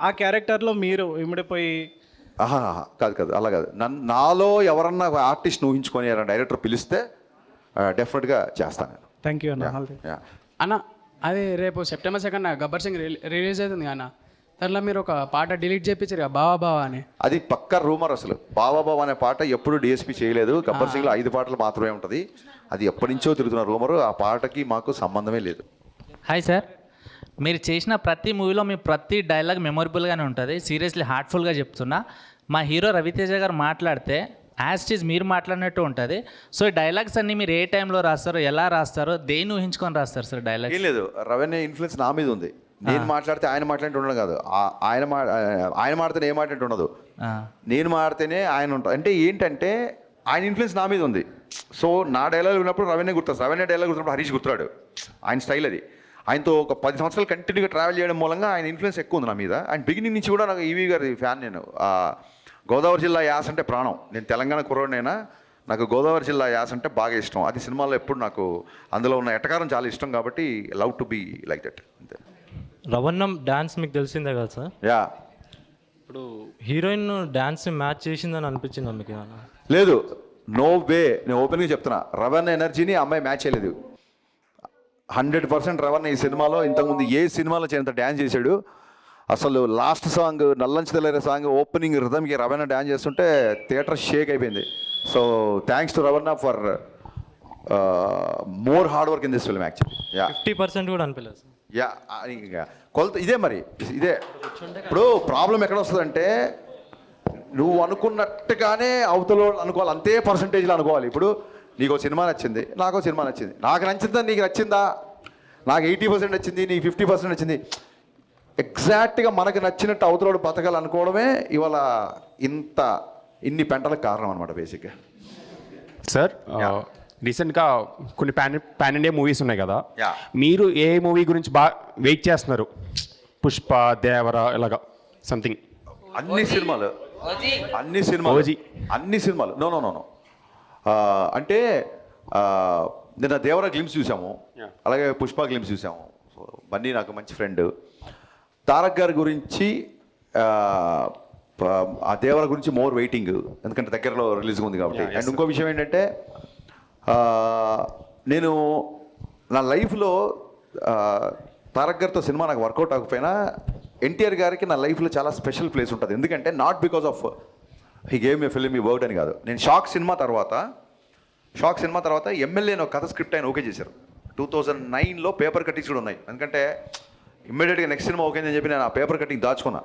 ఆ క్యారెక్టర్లో మీరు ఇమిడిపోయి? కాదు, అలా కాదు. నాలో ఎవరన్నా ఆర్టిస్ట్ ఊహించుకొని డైరెక్టర్ పిలిస్తే డెఫినెట్గా చేస్తాను నేను. థ్యాంక్ యూ అన్న. అన్న, అది రేపు సెప్టెంబర్ 2 గబ్బర్ సింగ్ రిలీజ్ అవుతుంది అన్న. దాంట్లో మీరు ఒక పాట డిలీట్ చేయించారు కదా, బావా అని. అది పక్క రూమర్. అసలు బావా అనే పాట ఎప్పుడు డిఎస్పీ చేయలేదు. గబ్బర్ సింగ్లో 5 పాటలు మాత్రమే ఉంటుంది. అది ఎప్పటి నుంచో తిరుగుతున్న రూమరు. ఆ పాటకి మాకు సంబంధమే లేదు. హాయ్ సార్, మీరు చేసిన ప్రతి మూవీలో మీ ప్రతి డైలాగ్ మెమొరబుల్గానే ఉంటుంది. సీరియస్లీ హార్ట్ఫుల్గా చెప్తున్నా. మా హీరో రవితేజ గారు మాట్లాడితే యాజ్ ఇట్ ఈజ్ మీరు మాట్లాడినట్టు ఉంటుంది. సో ఈ డైలాగ్స్ అన్నీ మీరు ఏ టైంలో రాస్తారో, ఎలా రాస్తారో, దేన్ని ఊహించుకొని రాస్తారు సార్ డైలాగ్? ఏం లేదు, రవీణ ఇన్ఫ్లుయెన్స్ నా మీద ఉంది. నేను మాట్లాడితే ఆయన మాట్లాడితే ఉండదు కాదు, ఆయన మాడితేనే ఏ మాట్లాడితే ఉండదు, నేను మాడితేనే ఆయన ఉంటాడు. అంటే ఏంటంటే ఆయన ఇన్ఫ్లుయెన్స్ నా మీద ఉంది. సో నా డైలాగ్ ఉన్నప్పుడు రవీణ గుర్తొస్తుంది, రవీణ డైలాగ్ గుర్తున్నప్పుడు హరీష్ గుర్తురాడు. ఆయన స్టైల్ అది. ఆయనతో ఒక 10 సంవత్సరాలు కంటిన్యూగా ట్రావెల్ చేయడం మూలంగా ఆయన ఇన్ఫ్లుయెన్స్ ఎక్కువ ఉంది నా మీద. అండ్ బిగినింగ్ నుంచి కూడా నాకు ఈవీ గారి ఫ్యాన్. నేను గోదావరి జిల్లా యాస అంటే ప్రాణం. నేను తెలంగాణ కుర్రోడినైనా నాకు గోదావరి జిల్లా యాస అంటే బాగా ఇష్టం. అది సినిమాలో ఎప్పుడు నాకు అందులో ఉన్న ఎటకారం చాలా ఇష్టం కాబట్టి love to be like that. అంతే. రవణం డ్యాన్స్ మీకు తెలిసిందే కదా సార్? యా. ఇప్పుడు హీరోయిన్ డ్యాన్స్ మ్యాచ్ చేసిందని అనిపించిందా మీకు? లేదు, నో వే. నేను ఓపెన్గా చెప్తున్నా, రవణ ఎనర్జీని అమ్మాయి మ్యాచ్ చేయలేదు. 100% రవణ ఈ సినిమాలో ఇంతకుముందు ఏ సినిమాలో చేయంత డ్యాన్స్ చేశాడు. అసలు లాస్ట్ సాంగ్ నల్లంచి తెల్లరే సాంగ్ ఓపెనింగ్ రిథమ్కి రవణ డ్యాన్స్ చేస్తుంటే థియేటర్ షేక్ అయిపోయింది. So thanks to Ravana for more hard work in this film actually. Yeah, 50% కూడా అనిపించలేదు. యా, కొలత ఇదే. మరి ఇదే ఇప్పుడు ప్రాబ్లం ఎక్కడ వస్తుందంటే, నువ్వు అనుకున్నట్టుగానే అవతల అనుకోవాలి, అంతే పర్సంటేజ్లో అనుకోవాలి. ఇప్పుడు నీకు సినిమా నచ్చింది, నాకు సినిమా నచ్చింది. నాకు నచ్చిందా, నీకు నచ్చిందా? నాకు 80% నచ్చింది, నీకు 50% నచ్చింది. ఎగ్జాక్ట్గా మనకు నచ్చినట్టు అవతలోడు బతకాలనుకోవడమే ఇవాళ ఇన్ని పెంటలకు కారణం అనమాట బేసిక్గా. సార్ రీసెంట్గా కొన్ని పాన్ ఇండియా మూవీస్ ఉన్నాయి కదా, మీరు ఏ మూవీ గురించి బాగా వెయిట్ చేస్తున్నారు? పుష్ప, దేవరా, ఇలాగా సంథింగ్. అన్ని సినిమాలు నో నో నో నో అంటే నిన్న దేవరా గ్లిమ్స్ చూసాము, అలాగే పుష్ప గ్లిమ్స్ చూసాము. సో బన్నీ నాకు మంచి ఫ్రెండ్. తారక్ గారి గురించి ఆ దేవర గురించి మోర్ వెయిటింగ్, ఎందుకంటే దగ్గరలో రిలీజ్ ఉంది కాబట్టి. అండ్ ఇంకో విషయం ఏంటంటే నేను నా లైఫ్లో తారక్ గారితో సినిమా నాకు వర్కౌట్ అవ్వకపోయినా ఎన్టీఆర్ గారికి నా లైఫ్లో చాలా స్పెషల్ ప్లేస్ ఉంటుంది. ఎందుకంటే not because of he gave me film ఈ వర్డ్ అని కాదు. నేను షాక్ సినిమా తర్వాత ఎమ్మెల్యేని ఒక కథ స్క్రిప్ట్ ఆయన ఓకే చేశారు. 2009లో పేపర్ కట్టింగ్స్ కూడా ఉన్నాయి. ఎందుకంటే ఇమ్మీడియట్గా నెక్స్ట్ సినిమా ఓకే అని చెప్పి నేను ఆ పేపర్ కటింగ్ దాచుకున్నా.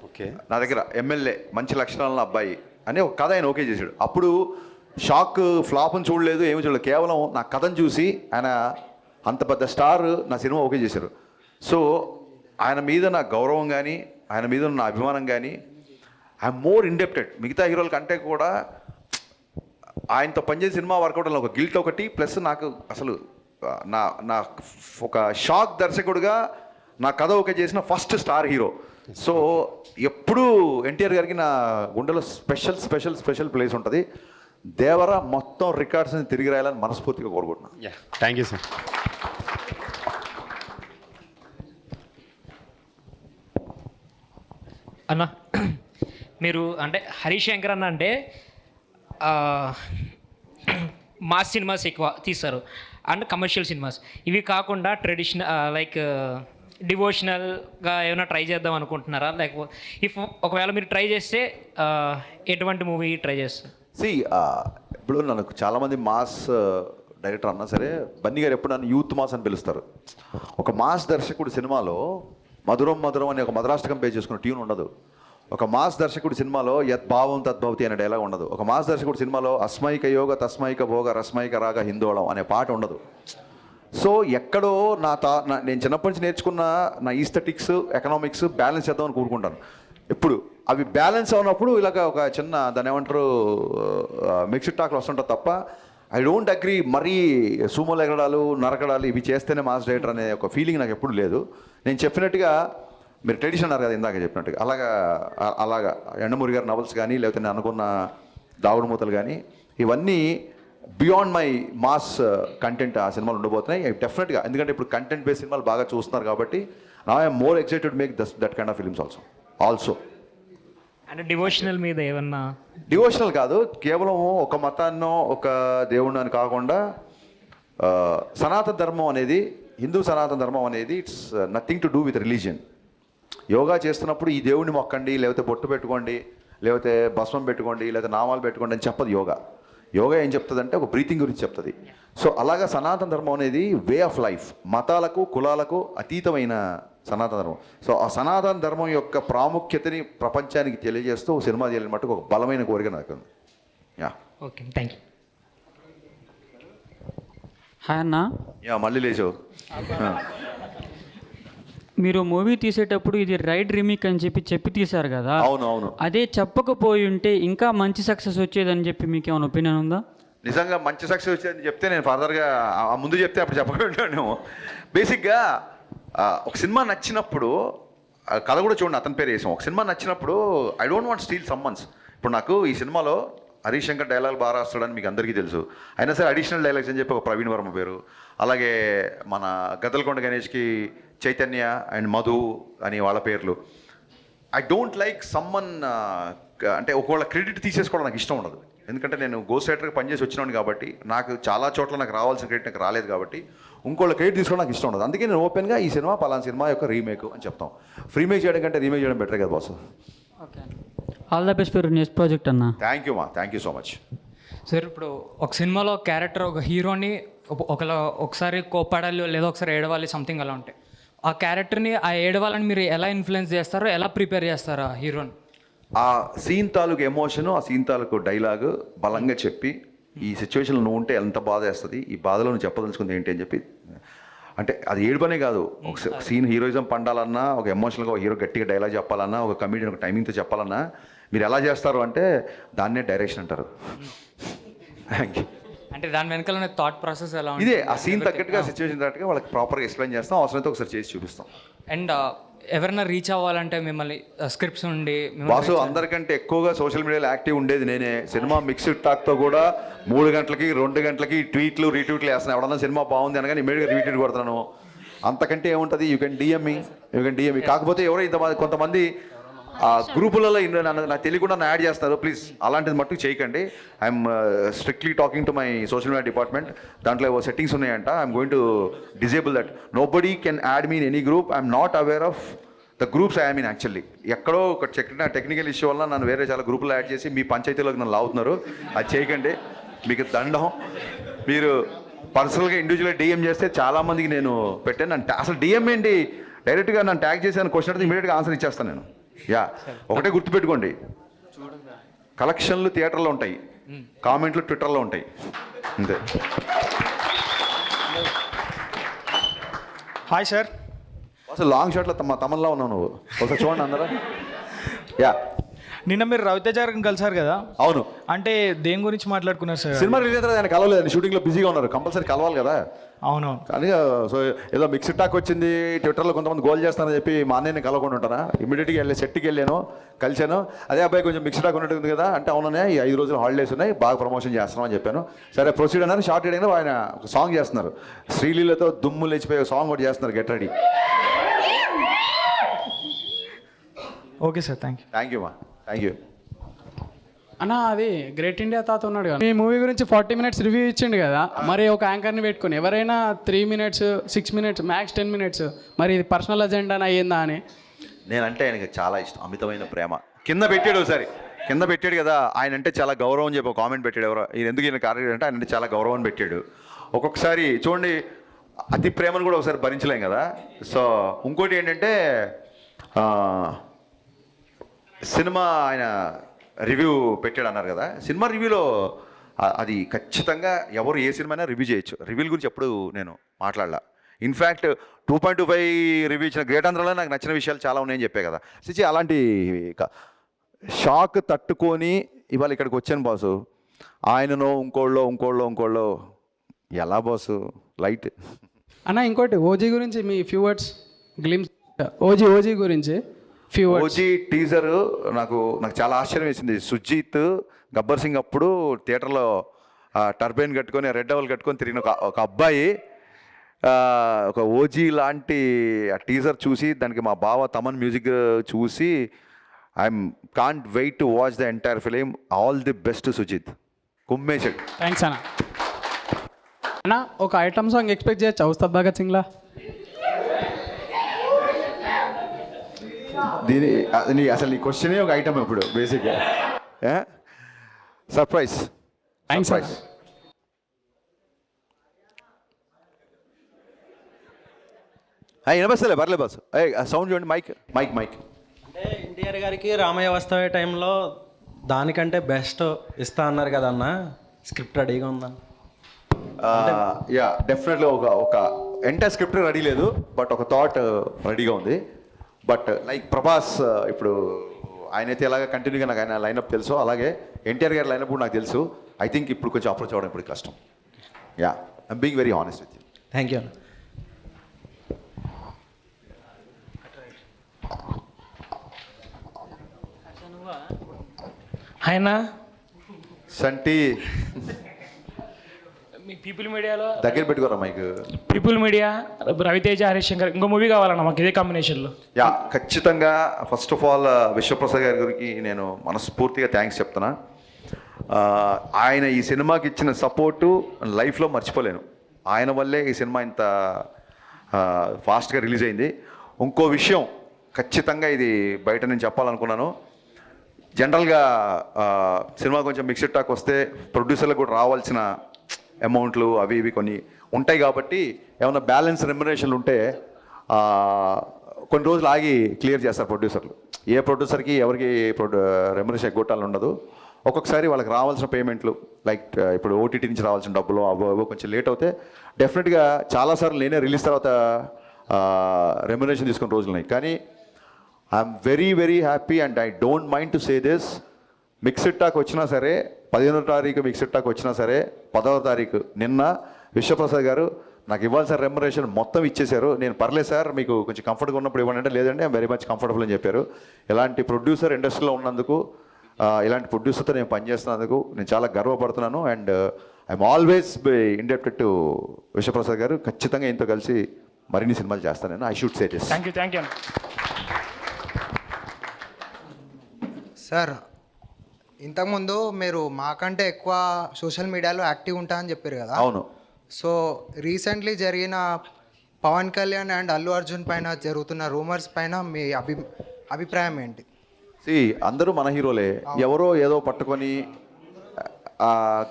ఓకే, నా దగ్గర ఎమ్మెల్యే మంచి లక్షణాలను అబ్బాయి అని ఒక కథ ఆయన ఓకే చేశాడు. అప్పుడు షాక్ ఫ్లాప్ని చూడలేదు, ఏమి చూడలేదు, కేవలం నా కథను చూసి ఆయన అంత పెద్ద స్టార్ నా సినిమా ఓకే చేశారు. సో ఆయన మీద నా గౌరవం కానీ ఆయన మీద నా అభిమానం కానీ ఐఎమ్ మోర్ ఇండెప్టెడ్. మిగతా హీరోల కంటే కూడా ఆయనతో పనిచేసే సినిమా వర్కౌట్ ఒక గిల్ట్ ఒకటి, ప్లస్ నాకు అసలు నా ఒక షాక్ దర్శకుడుగా నా కథ ఓకే చేసిన ఫస్ట్ స్టార్ హీరో. సో ఎప్పుడూ ఎన్టీఆర్ గారికి నా గుండెలో స్పెషల్ స్పెషల్ స్పెషల్ ప్లేస్ ఉంటుంది. దేవర మొత్తం రికార్డ్స్ని తిరిగి రాయాలని మనస్ఫూర్తిగా కోరుకుంటున్నాను. Thank you sir. అన్న మీరు అంటే హరీష్ శంకర్ అన్న అంటే మాస్ సినిమాస్ ఎక్కువ తీస్తారు అండ్ కమర్షియల్ సినిమాస్. ఇవి కాకుండా ట్రెడిషనల్ లైక్ డివోషనల్గా ఏమైనా ట్రై చేద్దాం అనుకుంటున్నారా? లేకపోతే ఒకవేళ మీరు ట్రై చేస్తే ఎటువంటి మూవీ ట్రై చేస్తారు? ఇప్పుడు నాకు చాలామంది మాస్ డైరెక్టర్ అన్నా సరే, బన్నీ గారు ఎప్పుడు నన్ను యూత్ మాస్ అని పిలుస్తారు. ఒక మాస్ దర్శకుడు సినిమాలో మధురం మధురం అని ఒక మధురాష్టకం పే చేసుకున్న ట్యూన్ ఉండదు. ఒక మాస్ దర్శకుడు సినిమాలో యద్భావం తద్భవతి అనే డైలాగ్ ఉండదు. ఒక మాస్ దర్శకుడు సినిమాలో అస్మైక యోగ తస్మైక భోగ రస్మైక రాగ హిందోళం అనే పాట ఉండదు. సో ఎక్కడో నేను చిన్నప్పటి నుంచి నేర్చుకున్న నా ఈస్థెటిక్స్ ఎకనామిక్స్ బ్యాలెన్స్ చేద్దామని కోరుకుంటాను. ఎప్పుడు అవి బ్యాలెన్స్ అవునప్పుడు ఇలాగ ఒక చిన్న దాని ఏమంటారు మిక్స్డ్ టాక్లు వస్తుంటారు తప్ప ఐ డోంట్ అగ్రీ మరీ సూమోలు ఎగడాలు నరకడాలు ఇవి చేస్తేనే మాస్ డైరెక్టర్ అనే ఒక ఫీలింగ్ నాకు ఎప్పుడు లేదు. నేను చెప్పినట్టుగా మీరు ట్రెడిషన్ అన్నారు కదా ఇందాక చెప్పినట్టుగా, అలాగా ఎండమూరి గారి నవల్స్ కానీ లేకపోతే నేను అనుకున్న దావుడు మూతలు కానీ ఇవన్నీ బియాండ్ మై మాస్ కంటెంట్ ఆ సినిమాలు ఉండబోతున్నాయి డెఫినెట్గా. ఎందుకంటే ఇప్పుడు కంటెంట్ బేస్డ్ సినిమాలు బాగా చూస్తున్నారు కాబట్టి నా I'm more excited make that kind of films also. అంటే డివోషనల్ మీద ఏమన్నా? డివోషనల్ కాదు, కేవలం ఒక మతాన్నో ఒక దేవుడిని అని కాకుండా సనాతన ధర్మం అనేది, హిందూ సనాతన ధర్మం అనేది it's nothing to do with religion. Yoga చేస్తున్నప్పుడు ఈ దేవుడిని మొక్కండి, లేకపోతే బొట్టు పెట్టుకోండి, లేకపోతే భస్మం పెట్టుకోండి, లేకపోతే నామాలు పెట్టుకోండి అని చెప్పదు యోగా. యోగా ఏం చెప్తుంది అంటే ఒక బ్రీతింగ్ గురించి చెప్తుంది. సో అలాగా సనాతన ధర్మం అనేది వే ఆఫ్ లైఫ్, మతాలకు కులాలకు అతీతమైన సనాతన ధర్మం. సో ఆ సనాతన ధర్మం యొక్క ప్రాముఖ్యతని ప్రపంచానికి తెలియజేస్తూ సినిమా చేయాలని మటుకు ఒక బలమైన కోరిక నాకు ఉంది. Okay, thank you. హాయ్ అన్న. మళ్ళీ లేచావు. మీరు మూవీ తీసేటప్పుడు ఇది రైట్ రీమేక్ అని చెప్పి తీశారు కదా. అవును. అదే చెప్పకపోయి ఉంటే ఇంకా మంచి సక్సెస్ వచ్చేదని చెప్పి మీకు ఏమైనా ఒపీనియన్ ఉందా? నిజంగా మంచి సక్సెస్ వచ్చేదని చెప్తే నేను ఫర్దర్గా ముందు చెప్తే అప్పుడు చెప్పకుండా బేసిక్గా ఒక సినిమా నచ్చినప్పుడు కథ కూడా చూడండి, అతని పేరు వేసాం. ఒక సినిమా నచ్చినప్పుడు I don't want steal summons. ఇప్పుడు నాకు ఈ సినిమాలో హరీష్ శంకర్ డైలాగ్ బాగా రాస్తాడని మీకు అందరికీ తెలుసు. అయినా సరే అడిషనల్ డైలాగ్స్ అని చెప్పి ఒక ప్రవీణ్ వర్మ పేరు, అలాగే మన గద్దలకొండ గణేష్కి చైతన్య అండ్ మధు అని వాళ్ళ పేర్లు. ఐ డోంట్ లైక్ సమ్మన్ అంటే ఒకవేళ క్రెడిట్ తీసేసుకోవడం నాకు ఇష్టం ఉండదు. ఎందుకంటే నేను గోస్ట్ రైటర్గా పనిచేసి వచ్చినాను కాబట్టి నాకు చాలా చోట్ల నాకు రావాల్సిన క్రెడిట్ నాకు రాలేదు కాబట్టి ఇంకోళ్ళ క్రెడిట్ తీసుకోవడం నాకు ఇష్టం ఉండదు. అందుకే నేను ఓపెన్గా ఈ సినిమా పలానా సినిమా యొక్క రీమేక్ అని చెప్తాం. ఫ్రీమేక్ చేయడం కంటే రీమేక్ చేయడం బెటర్ కదా boss. Okay, all the best for next project అన్న. Thank you so much. Sir ఇప్పుడు ఒక సినిమాలో క్యారెక్టర్ ఒక హీరోని ఒకసారి కోపడాలి లేదా ఒకసారి ఏడవాలి సంథింగ్ అలా ఉంటాయి. ఆ క్యారెక్టర్ని ఆ ఏడవాలని మీరు ఎలా ఇన్ఫ్లుయెన్స్ చేస్తారో, ఎలా ప్రిపేర్ చేస్తారో ఆ హీరోని? ఆ సీన్ తాలూకు ఎమోషను, ఆ సీన్ తాలూకు డైలాగ్ బలంగా చెప్పి ఈ సిచ్యువేషన్లో నువ్వు ఉంటే ఎంత బాధ వేస్తుంది, ఈ బాధలో నువ్వు చెప్పదలుచుకుంది ఏంటి అని చెప్పి అంటే అది ఏడుపనే కాదు, ఒక సీన్ హీరోయిజం పండాలన్నా, ఒక ఎమోషనల్గా ఒక హీరో గట్టిగా డైలాగ్ చెప్పాలన్నా, ఒక కమెడియన్ ఒక టైమింగ్తో చెప్పాలన్నా మీరు ఎలా చేస్తారు అంటే దాన్నే డైరెక్షన్ అంటారు. Thank you. అంటే దాని వెనకాల థాట్ ప్రాసెస్ ఎలా ఇదే ఆ సీన్ తగ్గట్టుగా సిచ్యువేషన్ తగ్గట్టుగా వాళ్ళకి ప్రాపర్గా ఎక్స్ప్లెయిన్ చేస్తాం, అవసరమైతే ఒకసారి చేసి చూపిస్తాం. అండ్ ఎవరైనా రీచ్ అవ్వాలంటే మిమ్మల్ని స్క్రిప్ట్స్ ఉండి బాసు అందరికంటే ఎక్కువగా సోషల్ మీడియాలో యాక్టివ్ ఉండేది నేనే. సినిమా మిక్స్డ్ టాక్తో కూడా 3 గంటలకి 2 గంటలకి ట్వీట్లు రీట్వీట్లు వేస్తున్నాను. ఎవడన్నా సినిమా బాగుంది అనగానే ఇమీడియట్గా రీట్వీట్ కొడుతున్నాను. అంతకంటే ఏముంటుంది, యూ కెన్ డిఎం మీ. కాకపోతే ఎవరో కొంతమంది గ్రూపులలో నాకు తెలియకుండా యాడ్ చేస్తారు. ప్లీజ్ అలాంటిది మట్టుకు చేయకండి. I'm strictly talking to my social media department. దాంట్లో సెట్టింగ్స్ ఉన్నాయంట. I'm going to disable that. Nobody can add me in any group. I'm not aware of the groups I mean. Actually ఎక్కడో ఒక technical issue వల్ల నన్ను వేరే చాలా గ్రూపులు add చేసి మీ పంచాయతీలోకి నన్ను లాగుతున్నారు. అది చేయకండి, మీకు దండం. మీరు పర్సనల్గా ఇండివిజువల్గా డిఎం చేస్తే చాలామందికి నేను పెట్టాను. అసలు డిఎం ఏంటి, డైరెక్ట్గా నన్ను ట్యాగ్ చేశాను క్వశ్చన్ అడిగితే ఇమీడియట్గా ఆన్సర్ ఇచ్చేస్తాను నేను. ఒకటే గుర్తుపెట్టుకోండి, కలెక్షన్లు థియేటర్లో ఉంటాయి, కామెంట్లు ట్విట్టర్లో ఉంటాయి, అంతే. Hi sir. అసలు లాంగ్ షాట్లో తమన్లా ఉన్నావు నువ్వు, ఒకసారి చూడండి అందరూ. నిన్న మీరు రవితేజ గారిని కలిసారు కదా? అవును. అంటే దేని గురించి మాట్లాడుకున్నారు సార్? సినిమా రిలీజ్ అయితే ఆయన కలవలేదు, షూటింగ్లో బిజీగా ఉన్నారు. కంపల్సరీ కలవాలి కదా. అవునవును. కానీ సో ఏదో మిక్స్డ్ టాక్ వచ్చింది, ట్విట్టర్లో కొంతమంది గోల్ చేస్తానని చెప్పి మా అన్నయ్యని కలవకుండా ఉంటానా. ఇమీడియట్గా సెట్కి వెళ్ళాను, కలిశాను. అదే అబ్బాయి కొంచెం మిక్స్డ్ టాక్ ఉన్నట్టుంది కదా అంటే, అవుననే ఈ 5 రోజులు హాలిడేస్ ఉన్నాయి, బాగా ప్రమోషన్ చేస్తున్నాం అని చెప్పాను. సరే ప్రొసీడ్ అన్నారు. షార్ట్ అయినా ఆయన ఒక సాంగ్ చేస్తున్నారు, శ్రీలీలతో దుమ్ము లేచిపోయే సాంగ్ ఒకటి చేస్తున్నారు, get ready. Okay sir, thank you మా, థ్యాంక్ యూ. అన్న అది గ్రేట్ ఇండియా తాత ఉన్నాడు కదా, మీ మూవీ గురించి 40 minutes రివ్యూ ఇచ్చిండు కదా, మరి ఒక యాంకర్ని పెట్టుకుని ఎవరైనా 3 minutes 6 minutes మ్యాక్స్ 10 minutes, మరి ఇది పర్సనల్ అజెండా అయ్యిందా అని. నేనంటే ఆయనకి చాలా ఇష్టం, అమితమైన ప్రేమ. కింద పెట్టాడు ఒకసారి, కింద పెట్టాడు కదా, ఆయన అంటే చాలా గౌరవం అని చెప్పి కామెంట్ పెట్టాడు. ఎవరో ఈయన ఎందుకు ఈయన కార్యక్రమం అంటే ఆయన అంటే చాలా గౌరవం అని పెట్టాడు. ఒక్కొక్కసారి చూడండి, అతి ప్రేమను కూడా ఒకసారి భరించలేం కదా. సో ఇంకోటి ఏంటంటే సినిమా ఆయన రివ్యూ పెట్టాడు అన్నారు కదా, సినిమా రివ్యూలో అది ఖచ్చితంగా ఎవరు ఏ సినిమా అయినా రివ్యూ చేయొచ్చు. రివ్యూల గురించి ఎప్పుడు నేను మాట్లాడలా. ఇన్ఫ్యాక్ట్ 2.25 రివ్యూ ఇచ్చిన గ్రేట్ ఆంధ్రలో నాకు నచ్చిన విషయాలు చాలా ఉన్నాయని చెప్పే కదా. సిచి అలాంటి షాక్ తట్టుకొని ఇవాళ ఇక్కడికి వచ్చాను బాసు. ఆయననో ఇంకోళ్ళో ఎలా బాసు, లైట్. అన్న ఇంకోటి ఓజీ గురించి మీ ఫ్యూ వర్డ్స్ గ్లిమ్స్. ఓజీ గురించి ఓజీ టీజర్ నాకు చాలా ఆశ్చర్యం వేసింది. సుజిత్ గబ్బర్ సింగ్ అప్పుడు థియేటర్లో టర్బైన్ కట్టుకొని రెడ్ డబల్ కట్టుకొని తిరిగిన ఒక అబ్బాయి ఒక ఓజీ లాంటి ఆ టీజర్ చూసి దానికి మా బావ తమన్ మ్యూజిక్ చూసి I'm can't wait to watch the entire film. All the best Sujeeth, కుమ్మేశాడు. థ్యాంక్స్ అన్న. అన్న ఒక ఐటమ్ సాంగ్ ఎక్స్పెక్ట్ చేయొచ్చు ఉస్తాద్ భగత్ సింగ్లా? దీని అసలు ఈ క్వశ్చనే ఒక ఐటమ్ ఇప్పుడు బేసిక్గా. సర్ప్రైజ్. థ్యాంక్స్. వినపస్తలే, పర్లేదు బాస్. సౌండ్ చూడండి, మైక్. అంటే ఎన్టీఆర్ గారికి రామయ్య వస్తావే టైంలో దానికంటే బెస్ట్ ఇస్తా అన్నారు కదా అన్న, స్క్రిప్ట్ రెడీగా ఉందా? డెఫినెట్గా ఒక ఎంటైర్ స్క్రిప్ట్ రెడీ లేదు, బట్ ఒక థాట్ రెడీగా ఉంది. బట్ లైక్ ప్రభాస్ ఇప్పుడు ఆయనైతే ఎలాగ కంటిన్యూగా నాకు ఆయన లైనప్ తెలుసు, అలాగే ఎన్టీఆర్ గారి లైనప్ కూడా నాకు తెలుసు. ఐ థింక్ ఇప్పుడు కొంచెం అప్రోచ్ అవ్వడం ఇప్పుడు కష్టం. I'm being very honest with you. Thank you. ఆయన సంటి మీ పీపుల్ మీడియాలో దగ్గర పెట్టుకోరా mic. People media, Ravi Teja, Harish Shankar, ఇంకో మూవీ కావాలన్నా మాకు ఇదే కాంబినేషన్లో. ఖచ్చితంగా. ఫస్ట్ ఆఫ్ ఆల్ విశ్వప్రసాద్ గారి గురించి నేను మనస్ఫూర్తిగా థ్యాంక్స్ చెప్తున్నా. ఆయన ఈ సినిమాకి ఇచ్చిన సపోర్టు లైఫ్లో మర్చిపోలేను. ఆయన వల్లే ఈ సినిమా ఇంత ఫాస్ట్గా రిలీజ్ అయింది. ఇంకో విషయం ఖచ్చితంగా ఇది బయట నేను చెప్పాలనుకున్నాను. జనరల్గా సినిమా కొంచెం మిక్స్డ్ టాక్ వస్తే ప్రొడ్యూసర్లకు కూడా రావాల్సిన అమౌంట్లు అవి ఇవి కొన్ని ఉంటాయి కాబట్టి ఏమైనా బ్యాలెన్స్ రెమ్యునరేషన్లు ఉంటే కొన్ని రోజులు ఆగి క్లియర్ చేస్తారు ప్రొడ్యూసర్లు. ఏ ప్రొడ్యూసర్కి ఎవరికి రెమ్యునరేషన్ ఎగ్గొట్టాలని ఉండదు. ఒక్కొక్కసారి వాళ్ళకి రావాల్సిన పేమెంట్లు లైక్ ఇప్పుడు ఓటీటీ నుంచి రావాల్సిన డబ్బులు అవో కొంచెం లేట్ అవుతే డెఫినెట్గా చాలాసార్లు నేనే రిలీజ్ తర్వాత రెమ్యునరేషన్ తీసుకున్న రోజులు ఉన్నాయి. కానీ I'm very very happy and I don't mind to say this. Mixed talk వచ్చినా సరే 15వ తారీఖు మిక్స్డ్ టాక్ వచ్చినా సరే 10వ తారీఖు నిన్న విశ్వప్రసాద్ గారు నాకు ఇవ్వాల్సిన రెమ్యునరేషన్ మొత్తం ఇచ్చేశారు. నేను పర్లేదు సార్ మీకు కొంచెం కంఫర్ట్గా ఉన్నప్పుడు ఇవ్వండి అంటే లేదండి ఐఎమ్ వెరీ మచ్ కంఫర్టబుల్ అని చెప్పారు. ఇలాంటి ప్రొడ్యూసర్ ఇండస్ట్రీలో ఉన్నందుకు ఇలాంటి ప్రొడ్యూసర్తో నేను పనిచేస్తున్నందుకు నేను చాలా గర్వపడుతున్నాను. And I'm always indebted to Vishwaprasad గారు. ఖచ్చితంగా ఇంతో కలిసి మరిన్ని సినిమాలు చేస్తాను నేను. I should say this. Thank you sir. ఇంతకుముందు మీరు మాకంటే ఎక్కువ సోషల్ మీడియాలో యాక్టివ్ ఉంటా అని చెప్పారు కదా. అవును. సో రీసెంట్లీ జరిగిన పవన్ కళ్యాణ్ అండ్ అల్లు అర్జున్ పైన జరుగుతున్న రూమర్స్ పైన మీ అభిప్రాయం ఏంటి? అందరూ మన హీరోలే, ఎవరో ఏదో పట్టుకొని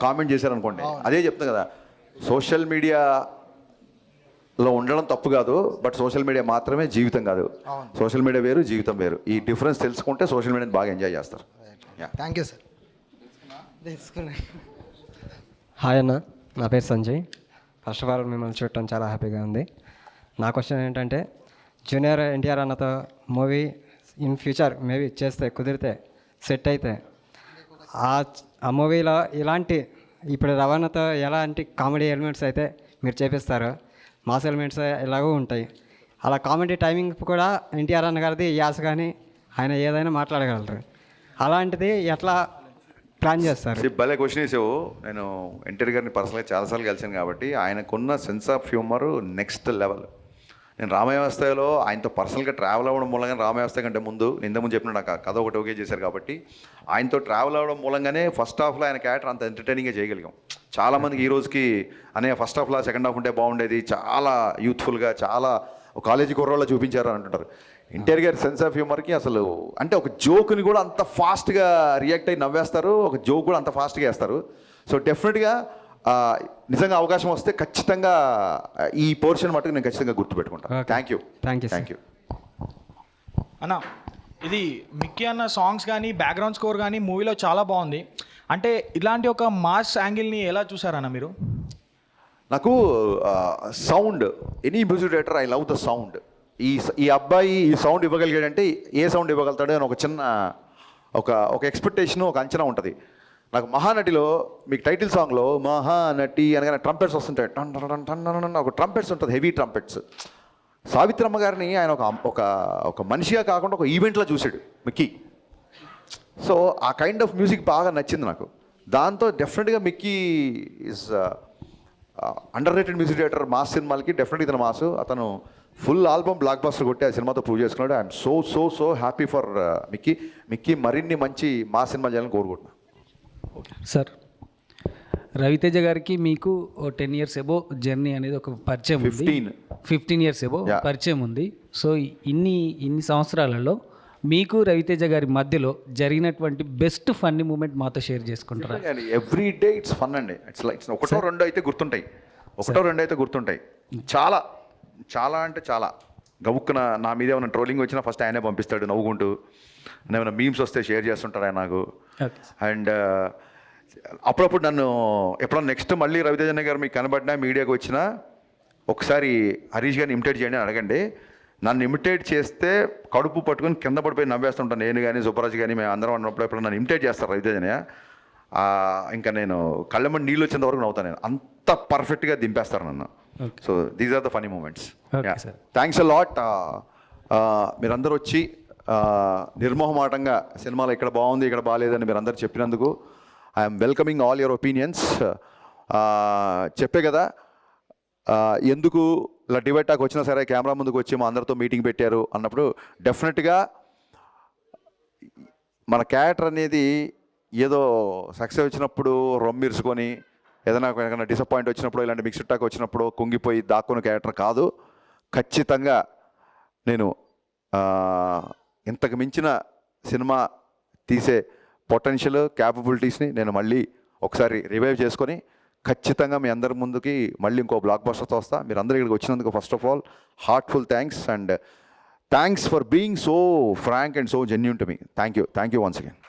కామెంట్ చేశారనుకోండి, అదే చెప్తాను కదా, సోషల్ మీడియాలో ఉండడం తప్పు కాదు, బట్ సోషల్ మీడియా మాత్రమే జీవితం కాదు. సోషల్ మీడియా వేరు, జీవితం వేరు. ఈ డిఫరెన్స్ తెలుసుకుంటే సోషల్ మీడియాని బాగా ఎంజాయ్ చేస్తారు. Thank you sir. హాయ్ అన్న, నా పేరు సంజయ్. ఫస్ట్ ఆఫ్ ఆల్ మిమ్మల్ని చూడటం చాలా హ్యాపీగా ఉంది. నా క్వశ్చన్ ఏంటంటే, జూనియర్ ఎన్టీఆర్ అన్నతో మూవీ ఇన్ ఫ్యూచర్ మేబీ చేస్తే కుదిరితే సెట్ అయితే ఆ మూవీలో ఇలాంటి ఇప్పుడు రవాణాతో ఎలాంటి కామెడీ ఎలిమెంట్స్ అయితే మీరు చేపిస్తారో మాస్ ఎలిమెంట్స్ ఎలాగో ఉంటాయి. అలా కామెడీ టైమింగ్ కూడా ఎన్టీఆర్ అన్న గారిది యాస కానీ ఆయన ఏదైనా మాట్లాడగలరు. అలాంటిది ఎట్లా ప్లాన్ చేస్తారు? భలే క్వశ్చన్ వేసావు. నేను ఎన్టీఆర్ గారిని పర్సనల్గా చాలాసార్లు కలిసాను కాబట్టి ఆయనకున్న sense of humour next level. నేను రామవ్యవస్థలో ఆయనతో పర్సనల్గా ట్రావెల్ అవ్వడం మూలంగా రామవ్యవస్థ కంటే ముందు ఇంతకుముందు చెప్పిన నాకు కథ ఒకటి ఓకే చేశారు కాబట్టి ఆయనతో ట్రావెల్ అవ్వడం మూలంగానే ఫస్ట్ హాఫ్లో ఆయన క్యారెక్టర్ అంత ఎంటర్టైనింగ్గా చేయగలిగాం. చాలామందికి ఈ రోజుకి అనే ఫస్ట్ హాఫ్లో సెకండ్ హాఫ్ ఉంటే బాగుండేది, చాలా యూత్ఫుల్గా చాలా కాలేజీ కుర్రోళ్ళ చూపించారు అని అంటుంటారు. ఎన్టీఆర్ గారి సెన్స్ ఆఫ్ హ్యూమర్కి అసలు అంటే ఒక జోక్ని కూడా అంత ఫాస్ట్గా రియాక్ట్ అయ్యి నవ్వేస్తారు, ఒక జోక్ కూడా అంత ఫాస్ట్గా వేస్తారు. సో డెఫినెట్గా నిజంగా అవకాశం వస్తే ఖచ్చితంగా ఈ పోర్షన్ మటుకు నేను ఖచ్చితంగా గుర్తుపెట్టుకుంటాను. Thank you. అన్న, ఇది మిక్కీ అన్న సాంగ్స్ కానీ బ్యాక్గ్రౌండ్ స్కోర్ కానీ మూవీలో చాలా బాగుంది. అంటే ఇలాంటి ఒక మాస్ యాంగిల్ని ఎలా చూసారన్న మీరు? నాకు sound, any music director I love the sound. ఈ అబ్బాయి ఈ సౌండ్ ఇవ్వగలిగాడంటే ఏ సౌండ్ ఇవ్వగలుగుతాడో అని ఒక చిన్న ఒక ఎక్స్పెక్టేషను, ఒక అంచనా ఉంటుంది. నాకు మహానటిలో మీకు టైటిల్ సాంగ్లో మహానటి అనగానే ట్రంపెట్స్ వస్తుంటాయి, టన్ టన్ టన్ టన్ ఒక ట్రంపెట్స్ ఉంటుంది, హెవీ ట్రంపెట్స్. సావిత్రమ్మ గారిని ఆయన ఒక మనిషిగా కాకుండా ఒక ఈవెంట్లో చూశాడు మిక్కీ. సో ఆ కైండ్ ఆఫ్ మ్యూజిక్ బాగా నచ్చింది నాకు. దాంతో డెఫినెట్గా Mickey is under rated music director. Mass సినిమాలకి డెఫినెట్గా ఇతను మాసు. అతను ఫుల్ ఆల్బమ్ బ్లాక్ బస్టర్ కొట్టి ఆ సినిమాతో ప్రూవ్ చేసుకున్నాడు. I'm so so so happy for Mickey మరిన్ని మంచి మాస్ సినిమాలు చేయాలని కోరుకుంటున్నాను. సార్, రవితేజ గారికి మీకు 10 years ఎబో జర్నీ అనేది ఒక పరిచయం ఉంది. 15 years ఎబో పరిచయం ఉంది. సో ఇన్ని సంవత్సరాలలో మీకు రవితేజ గారి మధ్యలో జరిగినటువంటి బెస్ట్ ఫన్నీ మూమెంట్ మాతో షేర్ చేసుకుంటారా? ఎవ్రీ డే ఇట్స్ ఫన్ అండి. ఇట్స్ ఒకటో రెండో అయితే గుర్తుంటాయి. చాలా చాలా అంటే చాలా గవుక్కున నా మీద ఏమైనా ట్రోలింగ్ వచ్చినా ఫస్ట్ ఆయనే పంపిస్తాడు నవ్వుకుంటూ. ఏమైనా మీమ్స్ వస్తే షేర్ చేస్తుంటాడు ఆయన నాకు. అండ్ అప్పుడప్పుడు నన్ను ఎప్పుడన్నా నెక్స్ట్ మళ్ళీ రవితేజ గారు మీకు కనబడినా మీడియాకి వచ్చినా ఒకసారి హరీష్ గారిని ఇమిటేట్ చేయండి అని అడగండి. నన్ను ఇమిటేట్ చేస్తే కడుపు పట్టుకొని కింద పడిపోయి నవ్వేస్తుంటాను. నేను కానీ సుబ్బరాజు కానీ మేము అందరం అన్నప్పుడు ఎప్పుడు నన్ను ఇమిటేట్ చేస్తారు రవితేజనే, ఇంకా నేను కళ్ళెమ్మడి నీళ్ళు వచ్చేంత వరకు నవ్వుతాను. నేను అంత పర్ఫెక్ట్గా దింపేస్తారు నన్ను. So these are the funny moments. Thanks a lot. మీరందరూ వచ్చి నిర్మోహమాటంగా సినిమాలో ఇక్కడ బాగుంది ఇక్కడ బాగాలేదని మీరందరూ చెప్పినందుకు I'm welcoming all your opinions. చెప్పే కదా ఎందుకు ఇలా డిబేట్ టాక్ వచ్చినా సరే కెమెరా ముందుకు వచ్చి మా అందరితో మీటింగ్ పెట్టారు అన్నప్పుడు డెఫినెట్గా మన క్యారెక్టర్ అనేది ఏదో సక్సెస్ వచ్చినప్పుడు రొమ్మిర్చుకొని ఏదైనా డిసప్పాయింట్ వచ్చినప్పుడు ఇలాంటి మిక్స్డ్ టాక్ వచ్చినప్పుడు కుంగిపోయి దాక్కున్న క్యారెక్టర్ కాదు. ఖచ్చితంగా నేను ఇంతకు మించిన సినిమా తీసే పొటెన్షియల్ క్యాపబిలిటీస్ని నేను మళ్ళీ ఒకసారి రివైవ్ చేసుకొని ఖచ్చితంగా మీ అందరి ముందుకి మళ్ళీ ఇంకో బ్లాక్ బస్టర్తో వస్తా. మీరు అందరూ ఇక్కడికి వచ్చినందుకు first of all heartful thanks and thanks for being so frank and so genuine to me. Thank you once again.